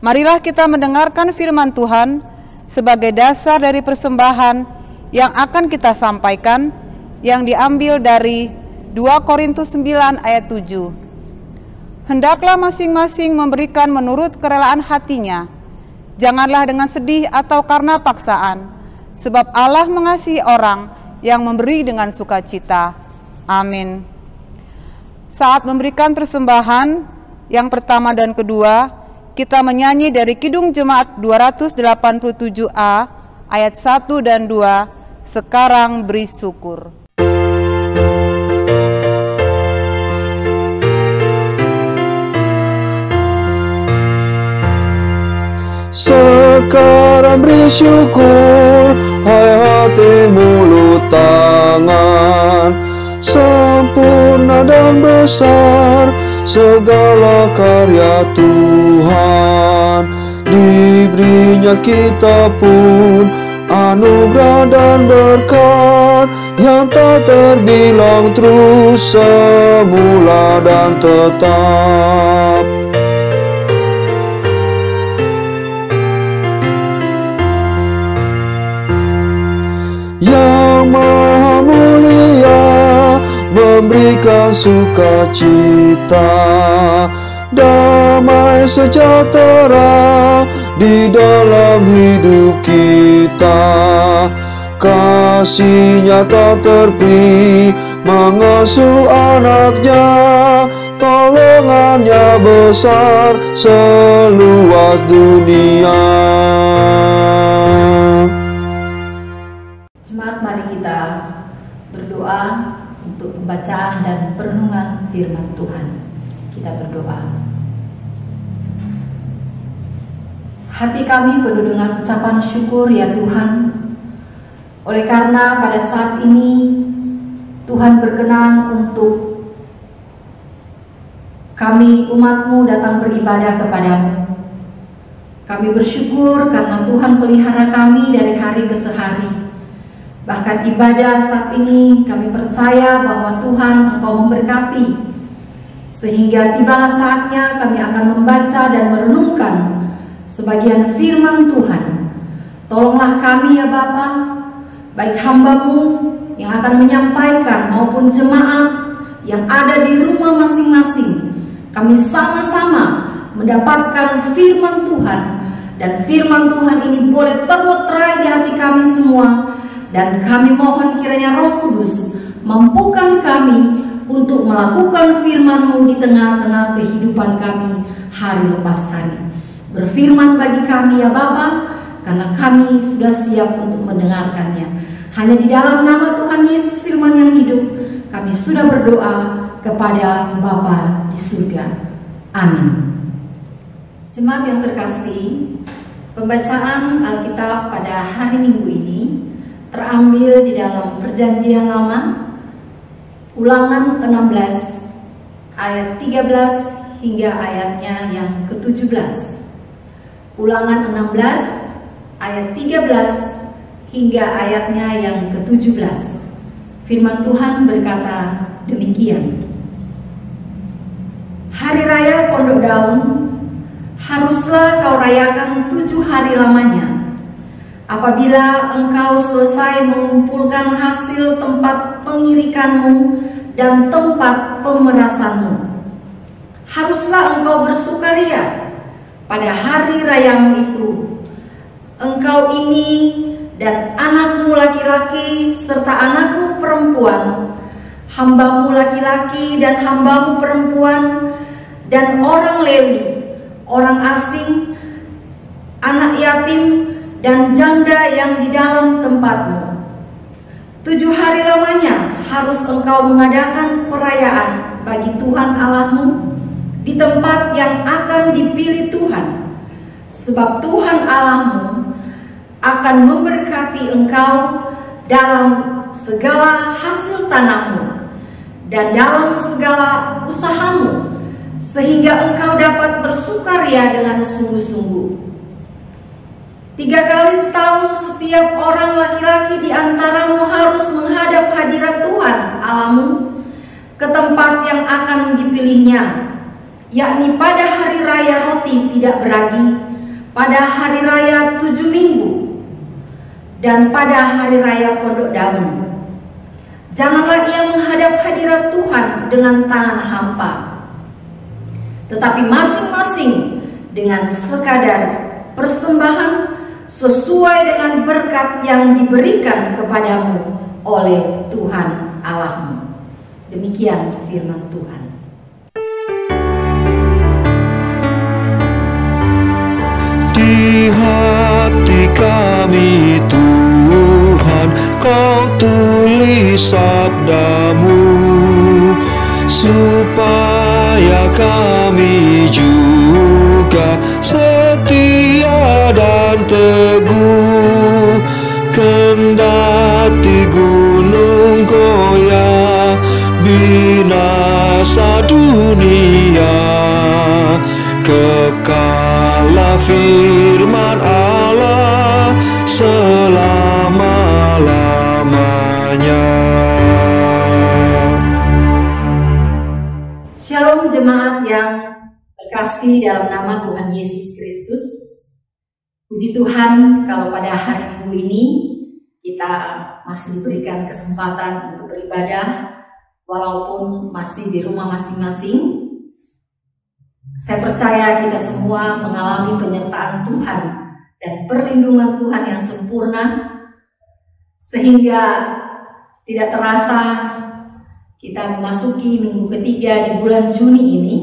marilah kita mendengarkan firman Tuhan sebagai dasar dari persembahan yang akan kita sampaikan, yang diambil dari 2 Korintus 9 ayat 7. Hendaklah masing-masing memberikan menurut kerelaan hatinya, janganlah dengan sedih atau karena paksaan, sebab Allah mengasihi orang yang memberi dengan sukacita. Amin. Saat memberikan persembahan yang pertama dan kedua, kita menyanyi dari Kidung Jemaat 287A ayat 1 dan 2, Sekarang Beri Syukur. Sekarang beri syukur, hai hati mulut tangan, sempurna dan besar segala karya Tuhan. Diberinya kita pun anugerah dan berkat yang tak terbilang, terus semula dan tetap. Yang Maha Mulia memberikan sukacita, damai sejahtera di dalam hidup kita. Kasih-Nya tak terperi mengasuh anaknya, tolongannya besar seluas dunia. Jemaat, mari kita berdoa untuk pembacaan dan perenungan firman Tuhan. Kita berdoa. Hati kami penuh dengan ucapan syukur ya Tuhan, oleh karena pada saat ini Tuhan berkenan untuk kami umat-Mu datang beribadah kepada-Mu. Kami bersyukur karena Tuhan pelihara kami dari hari ke hari. Bahkan ibadah saat ini kami percaya bahwa Tuhan Engkau memberkati, sehingga tibalah saatnya kami akan membaca dan merenungkan sebagian firman Tuhan. Tolonglah kami ya Bapa, baik hamba-Mu yang akan menyampaikan maupun jemaat yang ada di rumah masing-masing. Kami sama-sama mendapatkan firman Tuhan, dan firman Tuhan ini boleh terlerai di hati kami semua. Dan kami mohon kiranya Roh Kudus mampukan kami untuk melakukan firman-Mu di tengah-tengah kehidupan kami hari lepas hari. Berfirman bagi kami ya Bapa, karena kami sudah siap untuk mendengarkannya. Hanya di dalam nama Tuhan Yesus firman yang hidup, kami sudah berdoa kepada Bapa di surga. Amin. Jemaat yang terkasih, pembacaan Alkitab pada hari Minggu ini terambil di dalam Perjanjian Lama, Ulangan 16 ayat 13 hingga ayatnya yang ke-17. Ulangan 16 ayat 13 hingga ayatnya yang ke-17. Firman Tuhan berkata demikian. Hari raya Pondok Daun haruslah kau rayakan 7 hari lamanya. Apabila engkau selesai mengumpulkan hasil tempat pengirikanmu dan tempat pemerasanmu, haruslah engkau bersukaria pada hari rayamu itu. Engkau ini dan anakmu laki-laki serta anakmu perempuan, hambamu laki-laki dan hambamu perempuan, dan orang Lewi, orang asing, anak yatim, dan janda yang di dalam tempatmu. 7 hari lamanya harus engkau mengadakan perayaan bagi Tuhan Allahmu di tempat yang akan dipilih Tuhan, sebab Tuhan Allahmu akan memberkati engkau dalam segala hasil tanahmu dan dalam segala usahamu, sehingga engkau dapat bersukaria dengan sungguh-sungguh. 3 kali setahun setiap orang laki-laki di antaramu harus menghadap hadirat Tuhan Allahmu ke tempat yang akan dipilihnya, yakni pada hari raya roti tidak beragi, pada hari raya 7 minggu, dan pada hari raya pondok daun. Janganlah ia menghadap hadirat Tuhan dengan tangan hampa, tetapi masing-masing dengan sekadar persembahan sesuai dengan berkat yang diberikan kepadamu oleh Tuhan Allahmu. Demikian firman Tuhan. Di hati kami Tuhan, Kau tulis sabdamu, supaya kami juga setia dan teguh, kendati gunung goyah, binasa dunia, kekallah firman Allah selama-lamanya. Shalom jemaat yang terkasih dalam nama Tuhan Yesus Kristus. Puji Tuhan kalau pada hari Minggu ini kita masih diberikan kesempatan untuk beribadah walaupun masih di rumah masing-masing. Saya percaya kita semua mengalami penyertaan Tuhan dan perlindungan Tuhan yang sempurna, sehingga tidak terasa kita memasuki minggu ketiga di bulan Juni ini.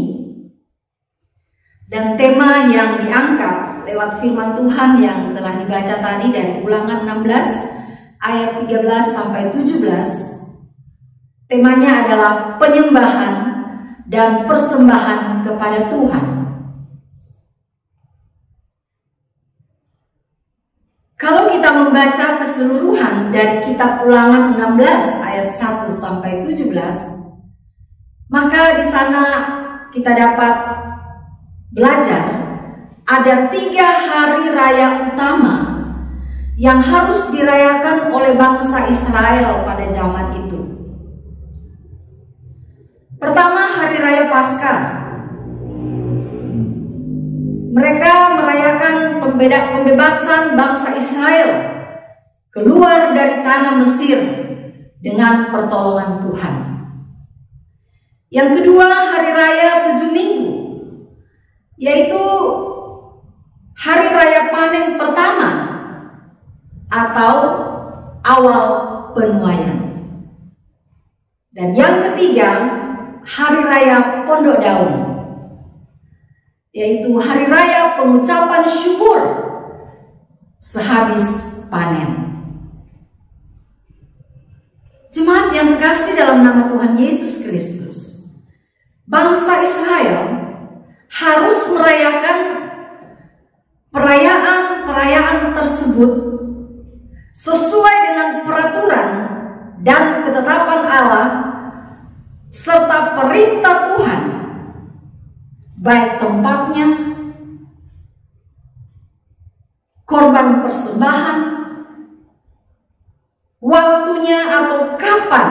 Dan tema yang diangkat lewat firman Tuhan yang telah dibaca tadi dari Ulangan 16 ayat 13 sampai 17, temanya adalah penyembahan dan persembahan kepada Tuhan. Kalau kita membaca keseluruhan dari kitab Ulangan 16 ayat 1 sampai 17, maka di sana kita dapat belajar ada 3 hari raya utama yang harus dirayakan oleh bangsa Israel pada zaman itu. Pertama, hari raya Paskah. Mereka merayakan pembebasan bangsa Israel keluar dari tanah Mesir dengan pertolongan Tuhan. Yang kedua, hari raya 7 minggu, yaitu hari raya panen pertama atau awal penuaian. Dan yang ketiga, hari raya pondok daun, yaitu hari raya pengucapan syukur sehabis panen. Jemaat yang terkasih dalam nama Tuhan Yesus Kristus, bangsa Israel harus merayakan perayaan tersebut sesuai dengan peraturan dan ketetapan Allah serta perintah Tuhan, baik tempatnya, korban persembahan, waktunya atau kapan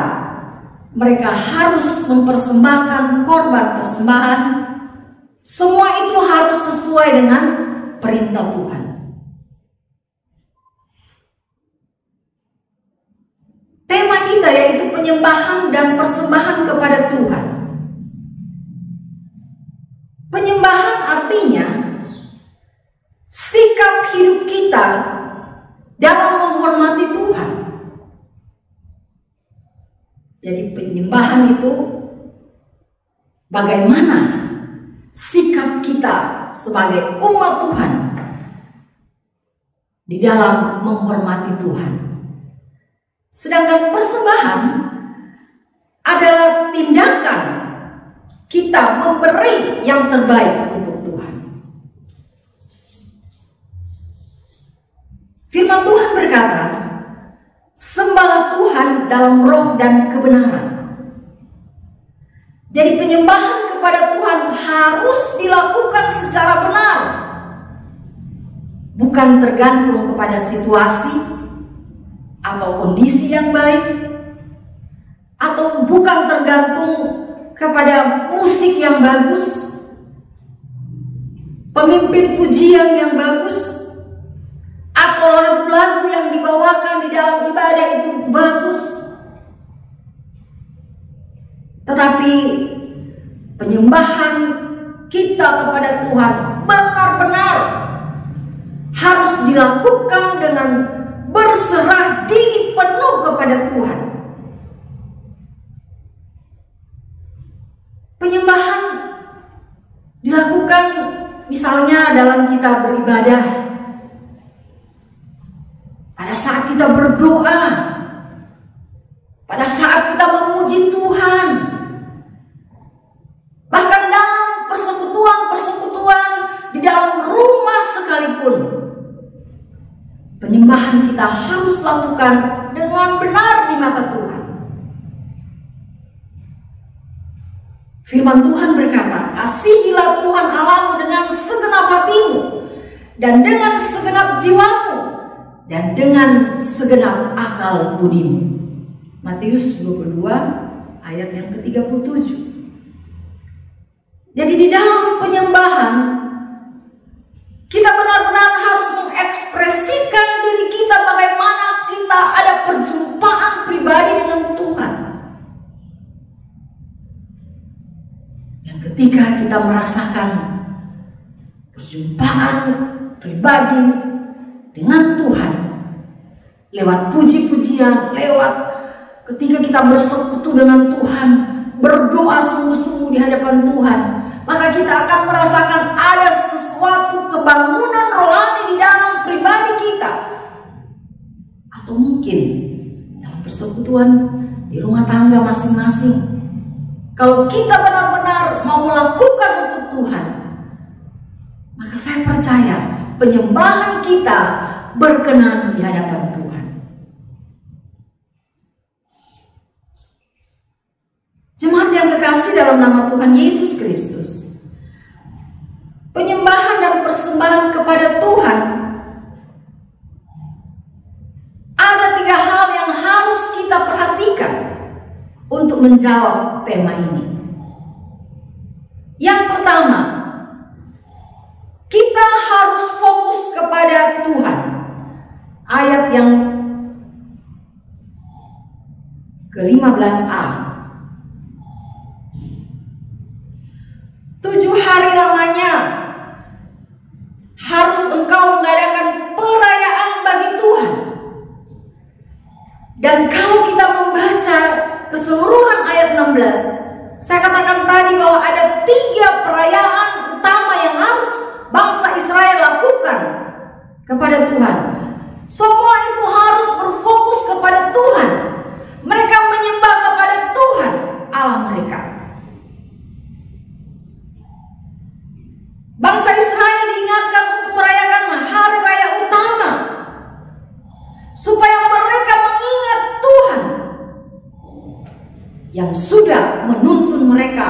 mereka harus mempersembahkan korban persembahan. Semua itu harus sesuai dengan perintah Tuhan. Tema kita yaitu penyembahan dan persembahan kepada Tuhan. kita dalam menghormati Tuhan. Jadi penyembahan itu bagaimana sikap kita sebagai umat Tuhan di dalam menghormati Tuhan. Sedangkan persembahan adalah tindakan kita memberi yang terbaik untuk Tuhan. Firman Tuhan berkata, sembahlah Tuhan dalam roh dan kebenaran. Jadi penyembahan kepada Tuhan harus dilakukan secara benar, bukan tergantung kepada situasi atau kondisi yang baik, atau bukan tergantung kepada musik yang bagus, pemimpin pujian yang bagus, atau lagu-lagu yang dibawakan di dalam ibadah itu bagus. Tetapi penyembahan kita kepada Tuhan benar-benar harus dilakukan dengan berserah diri penuh kepada Tuhan. Penyembahan dilakukan misalnya dalam kita beribadah, pada saat kita berdoa, pada saat kita memuji Tuhan, bahkan dalam persekutuan-persekutuan di dalam rumah sekalipun. Penyembahan kita harus lakukan dengan benar di mata Tuhan. Firman Tuhan berkata, kasihilah Tuhan Allahmu dengan segenap hatimu, dan dengan segenap jiwamu, dan dengan segenap akal budimu. Matius 22 ayat yang ke-37. Jadi di dalam penyembahan kita benar-benar harus mengekspresikan diri kita bagaimana kita ada perjumpaan pribadi dengan Tuhan. Dan ketika kita merasakan perjumpaan pribadi dengan Tuhan lewat puji-pujian, lewat ketika kita bersekutu dengan Tuhan, berdoa sungguh-sungguh di hadapan Tuhan, maka kita akan merasakan ada sesuatu kebangunan rohani di dalam pribadi kita. Atau mungkin dalam persekutuan di rumah tangga masing-masing, kalau kita benar-benar mau melakukan untuk Tuhan, maka saya percaya penyembahan kita berkenan di hadapan Tuhan. Jemaat yang kekasih dalam nama Tuhan Yesus Kristus, penyembahan dan persembahan kepada Tuhan ada 3 hal yang harus kita perhatikan untuk menjawab tema ini. Yang pertama, kita harus fokus kepada Tuhan. Ayat yang ke-15a. 7 hari lamanya harus engkau mengadakan perayaan bagi Tuhan. Dan kalau kita membaca keseluruhan ayat 16, saya katakan tadi bahwa ada 3 perayaan utama yang harus bangsa Israel lakukan kepada Tuhan. Semua itu harus berfokus kepada Tuhan. Mereka menyembah kepada Tuhan Allah mereka. Bangsa Israel diingatkan untuk merayakan hari raya utama, supaya mereka mengingat Tuhan yang sudah menuntun mereka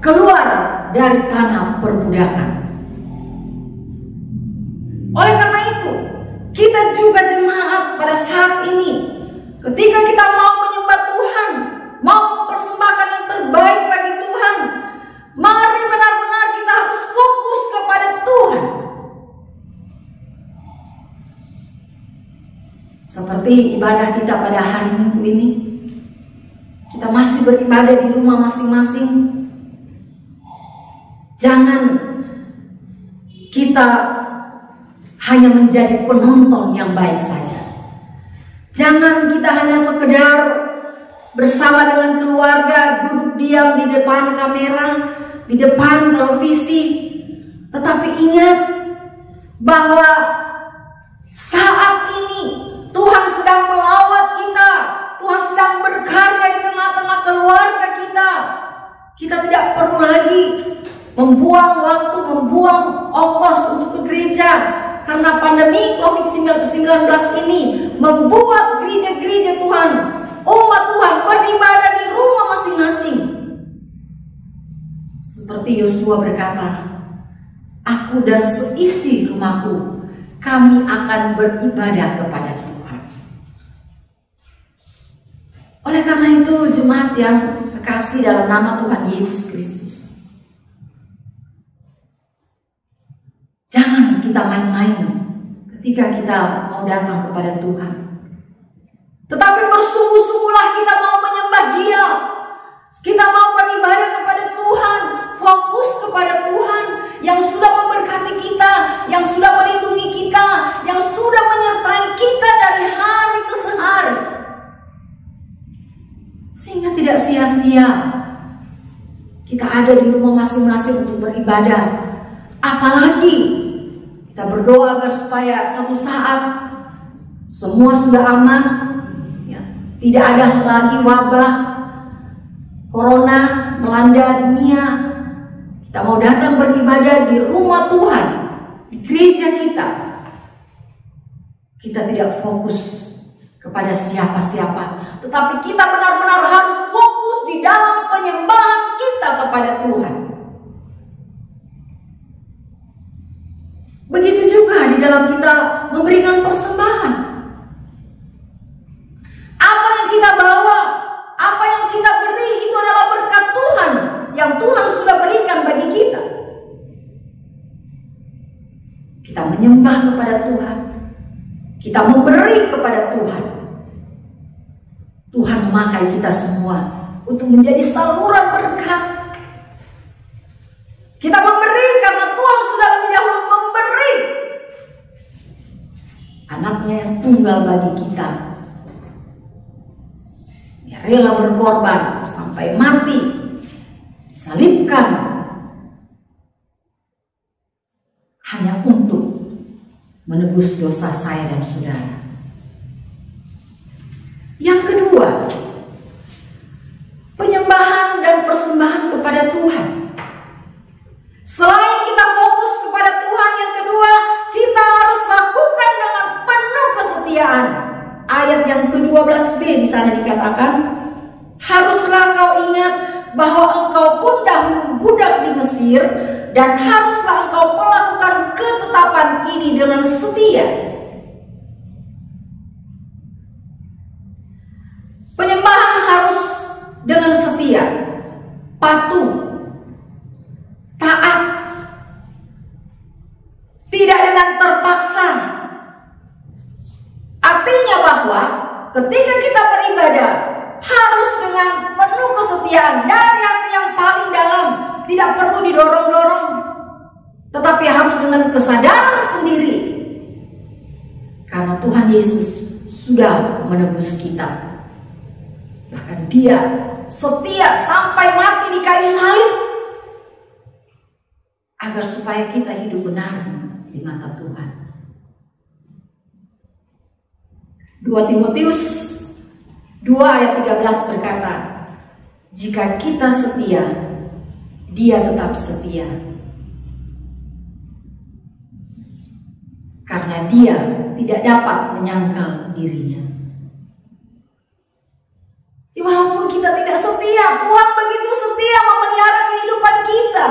keluar dari tanah perbudakan. Oleh karena itu, kita juga jemaat pada saat ini, ketika kita mau menyembah Tuhan, mau mempersembahkan yang terbaik bagi Tuhan, mari benar-benar kita harus fokus kepada Tuhan. Seperti ibadah kita pada hari Minggu ini, kita masih beribadah di rumah masing-masing. Jangan kita hanya menjadi penonton yang baik saja. Jangan kita hanya sekedar bersama dengan keluarga duduk diam di depan kamera, di depan televisi, tetapi ingat bahwa saat ini Tuhan sedang melawat kita, Tuhan sedang berkarya di tengah-tengah keluarga kita. Kita tidak perlu lagi membuang waktu, membuang ongkos untuk ke gereja, karena pandemi COVID-19 ini membuat gereja-gereja Tuhan, umat Tuhan beribadah di rumah masing-masing. Seperti Yosua berkata, aku dan seisi rumahku, kami akan beribadah kepada Tuhan. Oleh karena itu, jemaat yang kekasih dalam nama Tuhan Yesus Kristus, jangan kita main-main ketika kita mau datang kepada Tuhan. Tetapi bersungguh-sungguhlah kita mau menyembah Dia. Kita mau beribadah kepada Tuhan, fokus kepada Tuhan yang sudah memberkati kita, yang sudah melindungi kita, yang sudah menyertai kita dari hari ke hari. Sehingga tidak sia-sia kita ada di rumah masing-masing untuk beribadah. Apalagi kita berdoa agar supaya satu saat semua sudah aman, ya, tidak ada lagi wabah corona melanda dunia. Kita mau datang beribadah di rumah Tuhan, di gereja kita. Kita tidak fokus kepada siapa-siapa, tetapi kita benar-benar harus fokus di dalam penyembahan kita kepada Tuhan. Begitu juga di dalam kita memberikan persembahan. Apa yang kita bawa, apa yang kita beri, itu adalah berkat Tuhan yang Tuhan sudah berikan bagi kita. Kita menyembah kepada Tuhan, kita memberi kepada Tuhan. Tuhan memakai kita semua untuk menjadi saluran berkat. Kita memberi karena Tuhan sudah lebih dahulu memberi anaknya yang tunggal bagi kita. Dia rela berkorban sampai mati, disalibkan hanya untuk menebus dosa saya dan saudara. Yang kedua, penyembahan dan persembahan kepada Tuhan. Selain kita fokus kepada Tuhan, yang kedua, kita harus lakukan dengan penuh kesetiaan. Ayat yang ke-12b di sana dikatakan, haruslah kau ingat bahwa engkau pun dahulu budak di Mesir, dan haruslah engkau melakukan ketetapan ini dengan setia. Penyembahan harus dengan setia, patuh, taat, tidak dengan terpaksa. Artinya bahwa ketika kita beribadah harus dengan penuh kesetiaan dari hati yang paling dalam, tidak perlu didorong-dorong, tetapi harus dengan kesadaran sendiri, karena Tuhan Yesus sudah menebus kita. Bahkan Dia setia sampai mati di kayu salib, agar supaya kita hidup benar di mata Tuhan. 2 Timotius 2 ayat 13 berkata, jika kita setia, Dia tetap setia, karena Dia tidak dapat menyangkal dirinya. Walaupun kita tidak setia, Tuhan begitu setia memelihara kehidupan kita.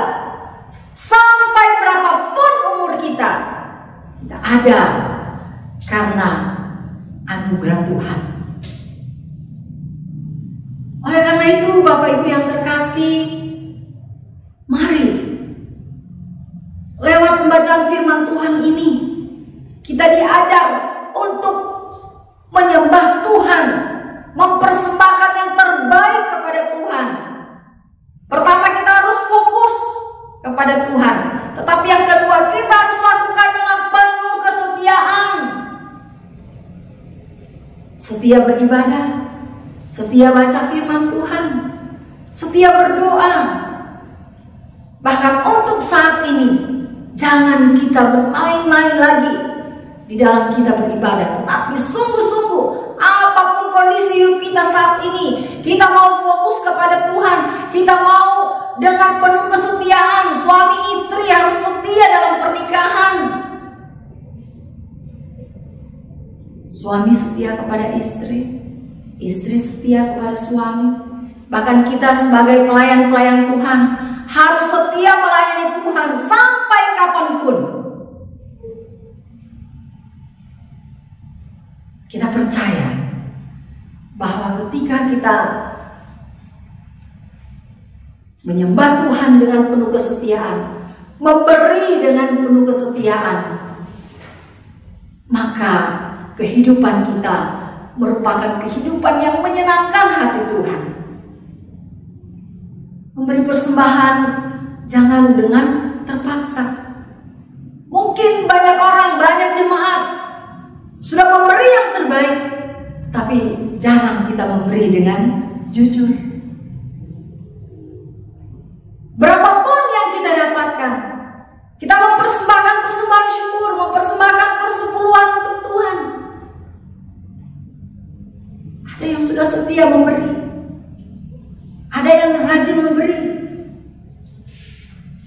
Sampai berapapun umur kita ada karena anugerah Tuhan. Oleh karena itu, Bapak Ibu yang terkasih, mari lewat pembacaan firman Tuhan ini kita diajar untuk menyembah Tuhan, mempersembahkan yang terbaik kepada Tuhan. Pertama, kita harus fokus kepada Tuhan, tetapi yang kedua, kita harus lakukan dengan penuh kesetiaan. setia beribadah, setia baca firman Tuhan, setia berdoa. Bahkan untuk saat ini, jangan kita bermain-main lagi di dalam kita beribadah, tetapi sungguh-sungguh apapun kondisi hidup kita saat ini, kita mau fokus kepada Tuhan, kita mau dengan penuh kesetiaan. Suami istri harus setia dalam pernikahan. Suami setia kepada istri, istri setia kepada suami. Bahkan kita sebagai pelayan-pelayan Tuhan harus setia melayani Tuhan sampai kapanpun. Kita percaya bahwa ketika kita menyembah Tuhan dengan penuh kesetiaan, memberi dengan penuh kesetiaan, maka kehidupan kita merupakan kehidupan yang menyenangkan hati Tuhan. Memberi persembahan jangan dengan terpaksa. Mungkin banyak orang, banyak jemaat sudah memberi yang terbaik, tapi jarang kita memberi dengan jujur. Berapapun yang kita dapatkan, kita mempersembahkan persembahan syukur, mempersembahkan persepuluhan untuk Tuhan. Ada yang sudah setia memberi, ada yang rajin memberi,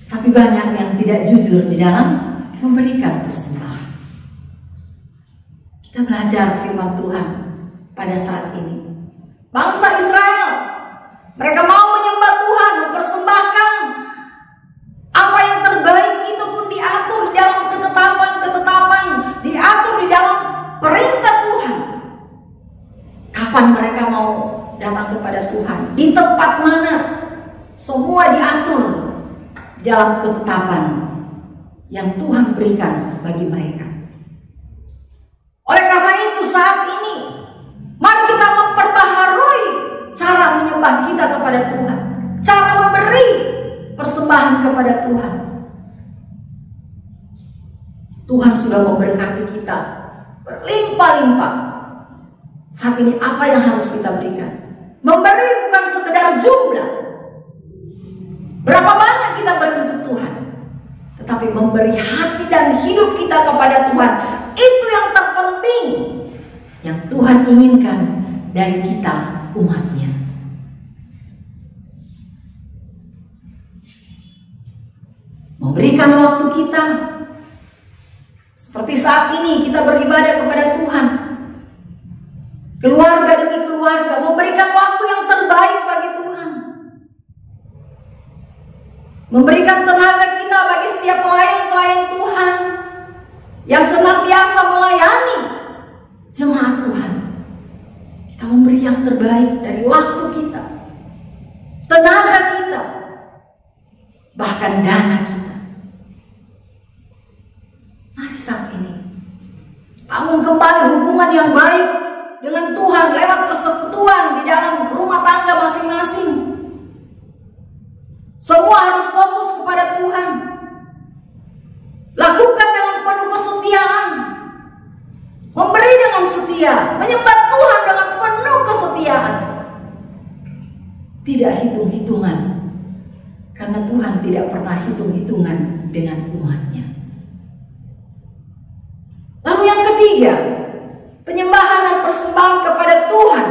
tapi banyak yang tidak jujur di dalam memberikan persembahan. Kita belajar firman Tuhan pada saat ini. Bangsa Israel, mereka mau menyembah Tuhan, mempersembahkan apa yang terbaik, itu pun diatur di dalam ketetapan-ketetapan, diatur di dalam perintah Tuhan. Kapan mereka mau datang kepada Tuhan, di tempat mana, semua diatur di dalam ketetapan yang Tuhan berikan bagi mereka. Oleh karena itu saat ini, mari kita memperbaharui cara menyembah kita kepada Tuhan, cara memberi persembahan kepada Tuhan. Tuhan sudah memberkati kita berlimpah-limpah. Saat ini apa yang harus kita berikan? Memberi bukan sekedar jumlah, berapa banyak kita beri untuk Tuhan, tetapi memberi hati dan hidup kita kepada Tuhan. Itu yang terpenting, yang Tuhan inginkan dari kita umatnya. Memberikan waktu kita, seperti saat ini kita beribadah kepada Tuhan, keluarga demi keluarga, memberikan waktu yang terbaik bagi Tuhan, memberikan tenaga kita bagi setiap pelayan-pelayan Tuhan yang senantiasa melayani jemaat Tuhan. Kita memberi yang terbaik dari waktu kita, tenaga kita, bahkan dana kita. Mari saat ini bangun kembali hubungan yang baik dengan Tuhan lewat persekutuan di dalam rumah tangga masing-masing. Semua harus fokus kepada Tuhan. Lakukan dengan penuh kesetiaan, memberi dengan setia, menyembah Tuhan dengan penuh kesetiaan. Tidak hitung-hitungan, karena Tuhan tidak pernah hitung-hitungan dengan umatnya. Lalu yang ketiga, penyembahan dan persembahan kepada Tuhan.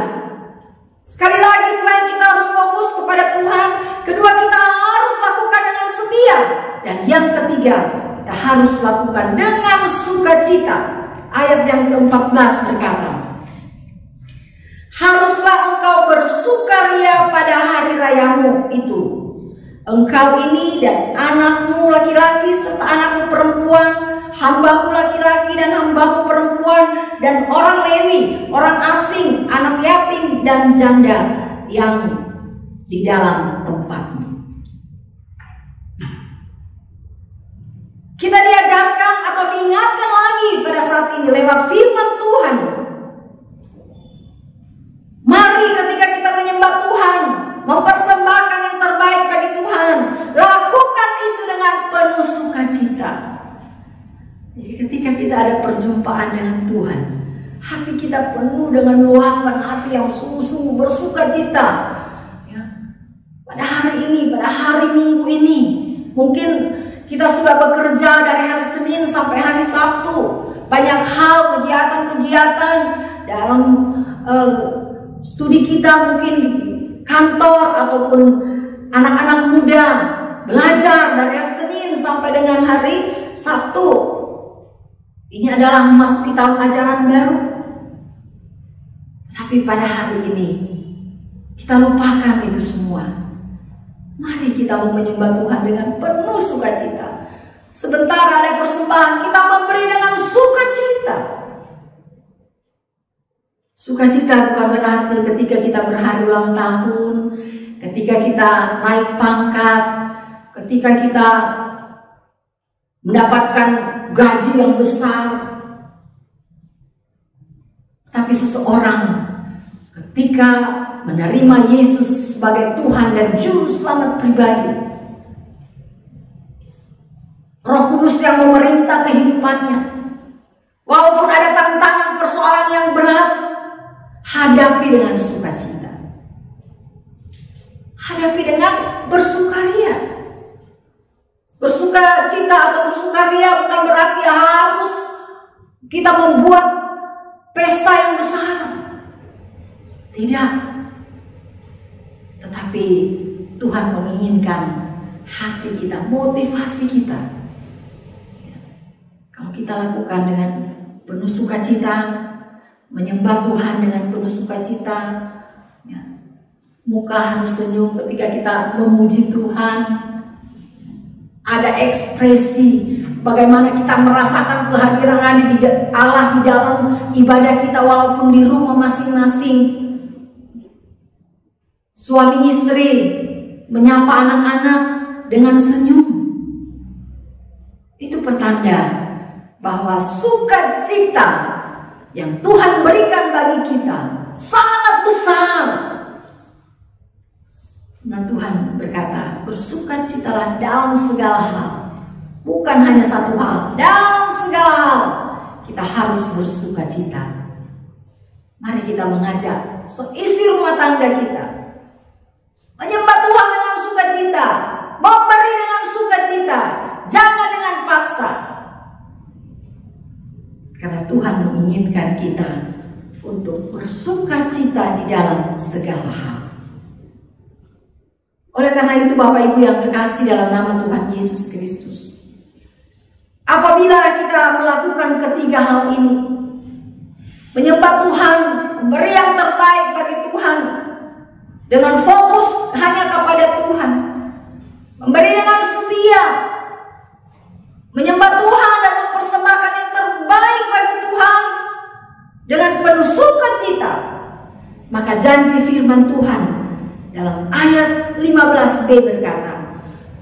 Sekali lagi, selain kita harus fokus kepada Tuhan, kedua kita harus lakukan dengan setia. Dan yang ketiga, kita harus lakukan dengan sukacita. Ayat yang ke-14 berkata, haruslah engkau bersukaria pada hari rayamu itu. Engkau ini dan anakmu laki-laki serta anakmu perempuan, hambamu laki-laki dan hambamu perempuan, dan orang Lewi, orang asing, anak yatim dan janda yang di dalam tempatmu. Kita diajarkan atau diingatkan lagi pada saat ini lewat firman Tuhan. Mari ketika kita menyembah Tuhan, mempersembahkan yang terbaik bagi Tuhan, lakukan itu dengan penuh sukacita. Jadi ketika kita ada perjumpaan dengan Tuhan, hati kita penuh dengan luapan hati yang sungguh-sungguh bersuka cita. Ya. Pada hari ini, pada hari Minggu ini, mungkin kita sudah bekerja dari hari Senin sampai hari Sabtu. Banyak hal, kegiatan-kegiatan dalam studi kita, mungkin di kantor ataupun anak-anak muda belajar dari hari Senin sampai dengan hari Sabtu. Ini adalah memasuki tahun ajaran baru. Tapi pada hari ini kita lupakan itu semua. Mari kita mau menyembah Tuhan dengan penuh sukacita. Sebentar ada persembahan, kita memberi dengan sukacita. Sukacita bukan berarti ketika kita berhari ulang tahun, ketika kita naik pangkat, ketika kita mendapatkan gaji yang besar. Tapi seseorang ketika menerima Yesus sebagai Tuhan dan Juru Selamat pribadi, Roh Kudus yang memerintah kehidupannya, walaupun ada tantangan persoalan yang berat, hadapi dengan sukacita. Hadapi dengan bersukaria. Bersuka cita atau bersukaria bukan berarti harus kita membuat pesta yang besar. Tidak. Tetapi Tuhan menginginkan hati kita, motivasi kita. Kalau kita lakukan dengan penuh sukacita, menyembah Tuhan dengan penuh sukacita, ya, muka harus senyum ketika kita memuji Tuhan. Ada ekspresi bagaimana kita merasakan kehadiran Allah di dalam ibadah kita walaupun di rumah masing-masing. Suami istri menyapa anak-anak dengan senyum. Itu pertanda bahwa sukacita yang Tuhan berikan bagi kita sangat besar. Nah, Tuhan berkata, bersukacitalah dalam segala hal. Bukan hanya satu hal, dalam segala hal kita harus bersukacita. Mari kita mengajak seisi rumah tangga kita menyembah Tuhan dengan sukacita, memberi dengan sukacita, jangan dengan paksa. Karena Tuhan menginginkan kita untuk bersukacita di dalam segala hal. Oleh karena itu Bapak Ibu yang kekasih dalam nama Tuhan Yesus Kristus, apabila kita melakukan ketiga hal ini, menyembah Tuhan, memberi yang terbaik bagi Tuhan, dengan fokus hanya kepada Tuhan, memberi dengan setia, menyembah Tuhan dan mempersembahkan yang terbaik bagi Tuhan dengan penuh sukacita, maka janji firman Tuhan dalam ayat 15b berkata,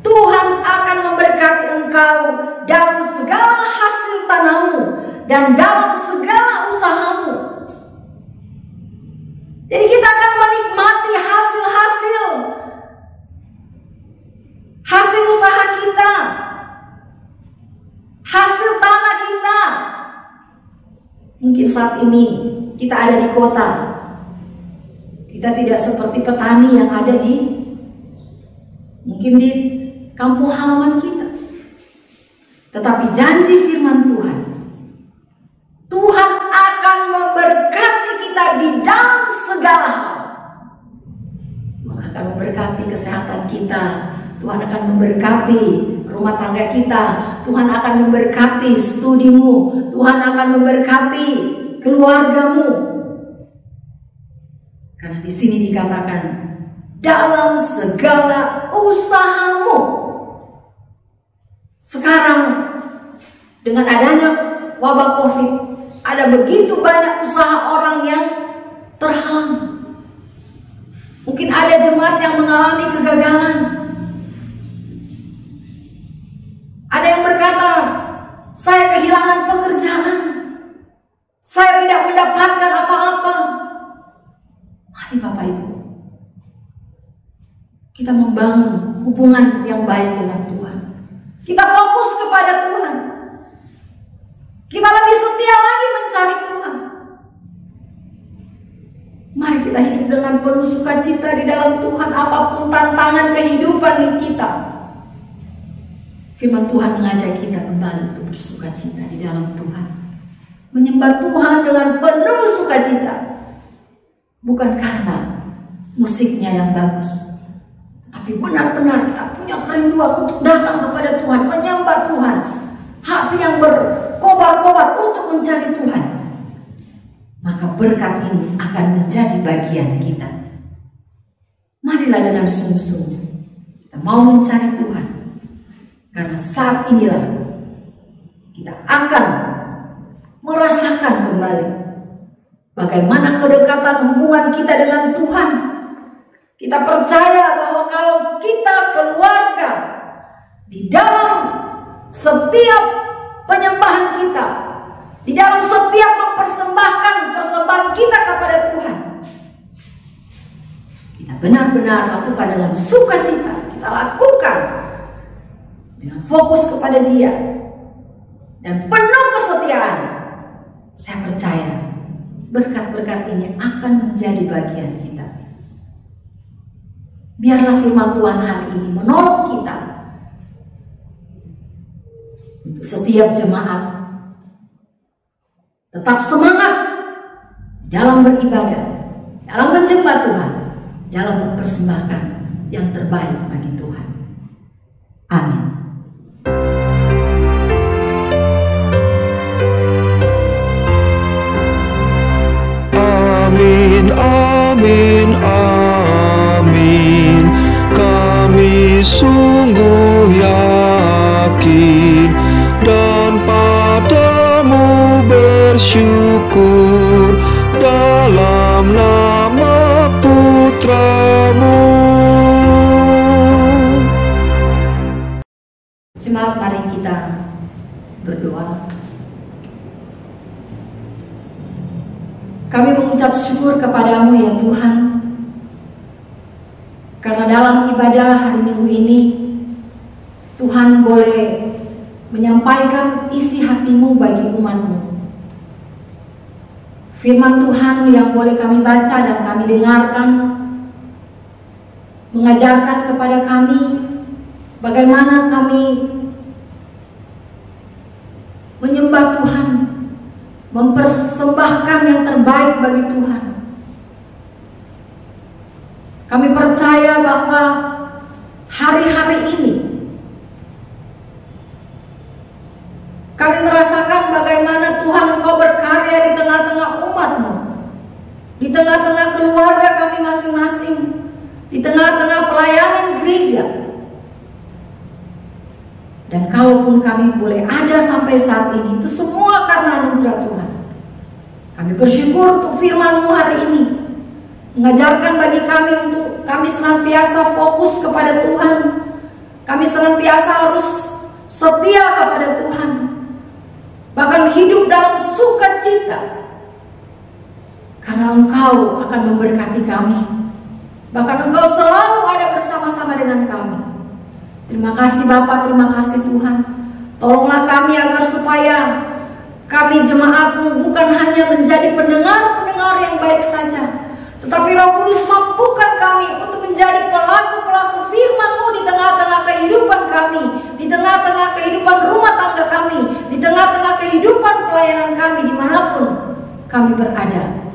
Tuhan akan memberkati engkau dalam segala hasil tanammu dan dalam segala usahamu. Jadi kita akan menikmati hasil usaha kita, hasil tanah kita. Mungkin saat ini kita ada di kota, kita tidak seperti petani yang ada mungkin di kampung halaman kita. Tetapi janji firman Tuhan, Tuhan akan memberkati kita di dalam segala hal. Tuhan akan memberkati kesehatan kita, Tuhan akan memberkati rumah tangga kita, Tuhan akan memberkati studimu, Tuhan akan memberkati keluargamu. Karena di sini dikatakan dalam segala usahamu. Sekarang dengan adanya wabah Covid, ada begitu banyak usaha orang yang terhalang. Mungkin ada jemaat yang mengalami kegagalan. Ada yang berkata, saya kehilangan pekerjaan, saya tidak mendapatkan apa-apa. Mari Bapak Ibu, kita membangun hubungan yang baik dengan Tuhan. Kita fokus kepada Tuhan. Kita lebih setia lagi mencari Tuhan. kita hidup dengan penuh sukacita di dalam Tuhan apapun tantangan kehidupan kita. Firman Tuhan mengajak kita kembali untuk bersukacita di dalam Tuhan. Menyembah Tuhan dengan penuh sukacita. Bukan karena musiknya yang bagus, tapi benar-benar kita punya kerinduan untuk datang kepada Tuhan, menyembah Tuhan. Hati yang berkobar-kobar untuk mencari Tuhan. Maka berkat ini akan menjadi bagian kita. Marilah dengan sungguh-sungguh kita mau mencari Tuhan. Karena saat inilah kita akan merasakan kembali bagaimana kedekatan hubungan kita dengan Tuhan. Kita percaya bahwa kalau kita keluarga di dalam setiap penyembahan kita, di dalam setiap mempersembahkan persembahan kita kepada Tuhan, kita benar-benar lakukan dengan sukacita. Kita lakukan dengan fokus kepada Dia dan penuh kesetiaan. Saya percaya berkat-berkat ini akan menjadi bagian kita. Biarlah firman Tuhan hari ini menolong kita untuk setiap jemaat tetap semangat dalam beribadah, dalam menyembah Tuhan, dalam mempersembahkan yang terbaik bagi Tuhan. Amin. Amin, amin, amin. Kami sungguh yakin dan padamu bersyukur dalam nama Putramu. Jemaat, mari kita berdoa. Kami mengucap syukur kepadamu ya Tuhan, karena dalam ibadah hari Minggu ini Tuhan boleh menyampaikan isi hatimu bagi umatmu. Firman Tuhan yang boleh kami baca dan kami dengarkan mengajarkan kepada kami bagaimana kami menyembah Tuhan, mempersembahkan yang terbaik bagi Tuhan. Kami percaya bahwa hari-hari ini kami merasakan bagaimana Tuhan Engkau berkarya di tengah-tengah umat-Mu, di tengah-tengah keluarga kami masing-masing, di tengah-tengah pelayanan gereja. Dan kalaupun kami boleh ada sampai saat ini, itu semua karena anugerah Tuhan. Kami bersyukur untuk firman-Mu hari ini, mengajarkan bagi kami untuk kami senantiasa fokus kepada Tuhan. Kami senantiasa harus setia kepada Tuhan, bahkan hidup dalam sukacita, karena Engkau akan memberkati kami. Bahkan Engkau selalu ada bersama-sama dengan kami. Terima kasih Bapa, terima kasih Tuhan. Tolonglah kami agar supaya kami jemaat-Mu bukan hanya menjadi pendengar-pendengar yang baik saja, tetapi Roh Kudus mampukan kami untuk menjadi pelaku-pelaku firman-Mu di tengah-tengah kehidupan kami, di tengah-tengah kehidupan rumah tangga kami, di tengah-tengah kehidupan pelayanan kami dimanapun kami berada.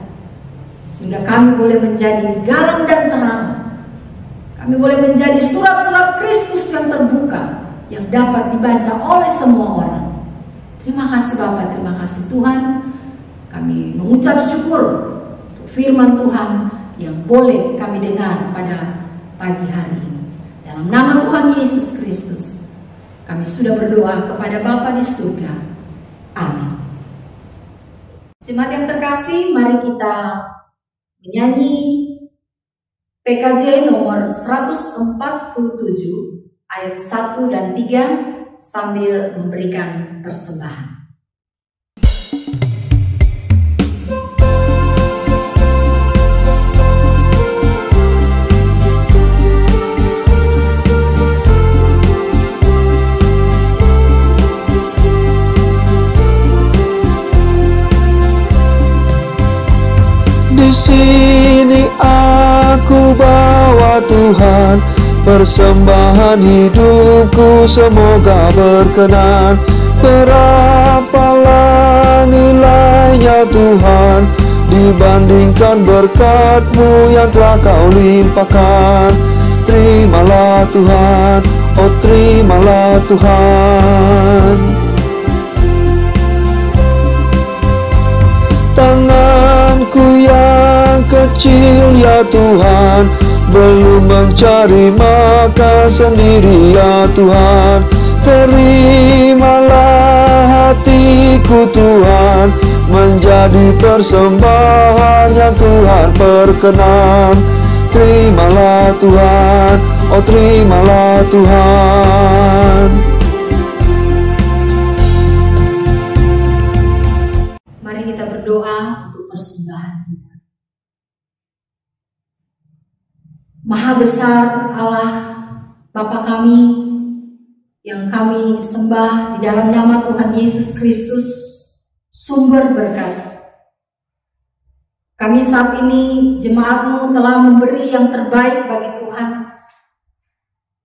Sehingga kami boleh menjadi garam dan terang. Kami boleh menjadi surat-surat Kristus yang terbuka, yang dapat dibaca oleh semua orang. Terima kasih Bapak, terima kasih Tuhan. Kami mengucap syukur untuk firman Tuhan yang boleh kami dengar pada pagi hari ini. Dalam nama Tuhan Yesus Kristus, kami sudah berdoa kepada Bapa di surga. Amin. Jemaat yang terkasih, mari kita menyanyi PKJ nomor 147 ayat 1 dan 3 sambil memberikan persembahan. Di sini Tuhan, persembahan hidupku semoga berkenan. Berapalah nilainya Tuhan dibandingkan berkat-Mu yang telah Kau limpahkan. Terimalah Tuhan, oh terimalah Tuhan. Tanganku yang kecil ya Tuhan, belum mencari makan sendiri ya Tuhan. Terimalah hatiku Tuhan, menjadi persembahan yang Tuhan perkenan. Terimalah Tuhan, oh terimalah Tuhan. Mari kita berdoa untuk persembahan kita. Maha besar Allah Bapa kami yang kami sembah di dalam nama Tuhan Yesus Kristus, sumber berkat. Kami saat ini jemaat-Mu telah memberi yang terbaik bagi Tuhan.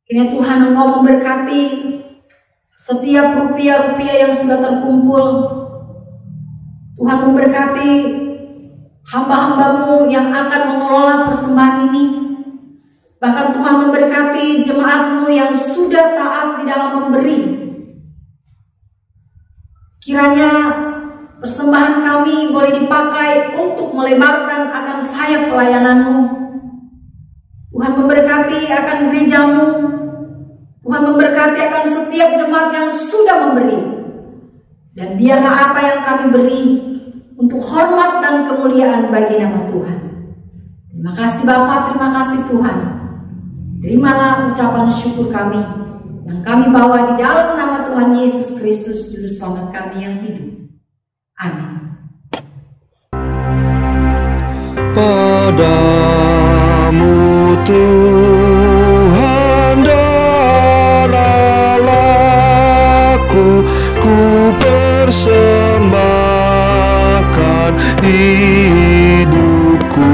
Kiranya Tuhan Engkau memberkati setiap rupiah-rupiah yang sudah terkumpul. Tuhan memberkati hamba-hamba-Mu yang akan mengelola persembahan ini. Bahkan Tuhan memberkati jemaat-Mu yang sudah taat di dalam memberi. Kiranya persembahan kami boleh dipakai untuk melebarkan akan sayap pelayanan-Mu. Tuhan memberkati akan gereja-Mu. Tuhan memberkati akan setiap jemaat yang sudah memberi. Dan biarlah apa yang kami beri untuk hormat dan kemuliaan bagi nama Tuhan. Terima kasih Bapa, terima kasih Tuhan. Terimalah ucapan syukur kami yang kami bawa di dalam nama Tuhan Yesus Kristus, Juru Selamat kami yang hidup. Amin. Padamu Tuhan dan Allahku, ku persembahkan hidupku.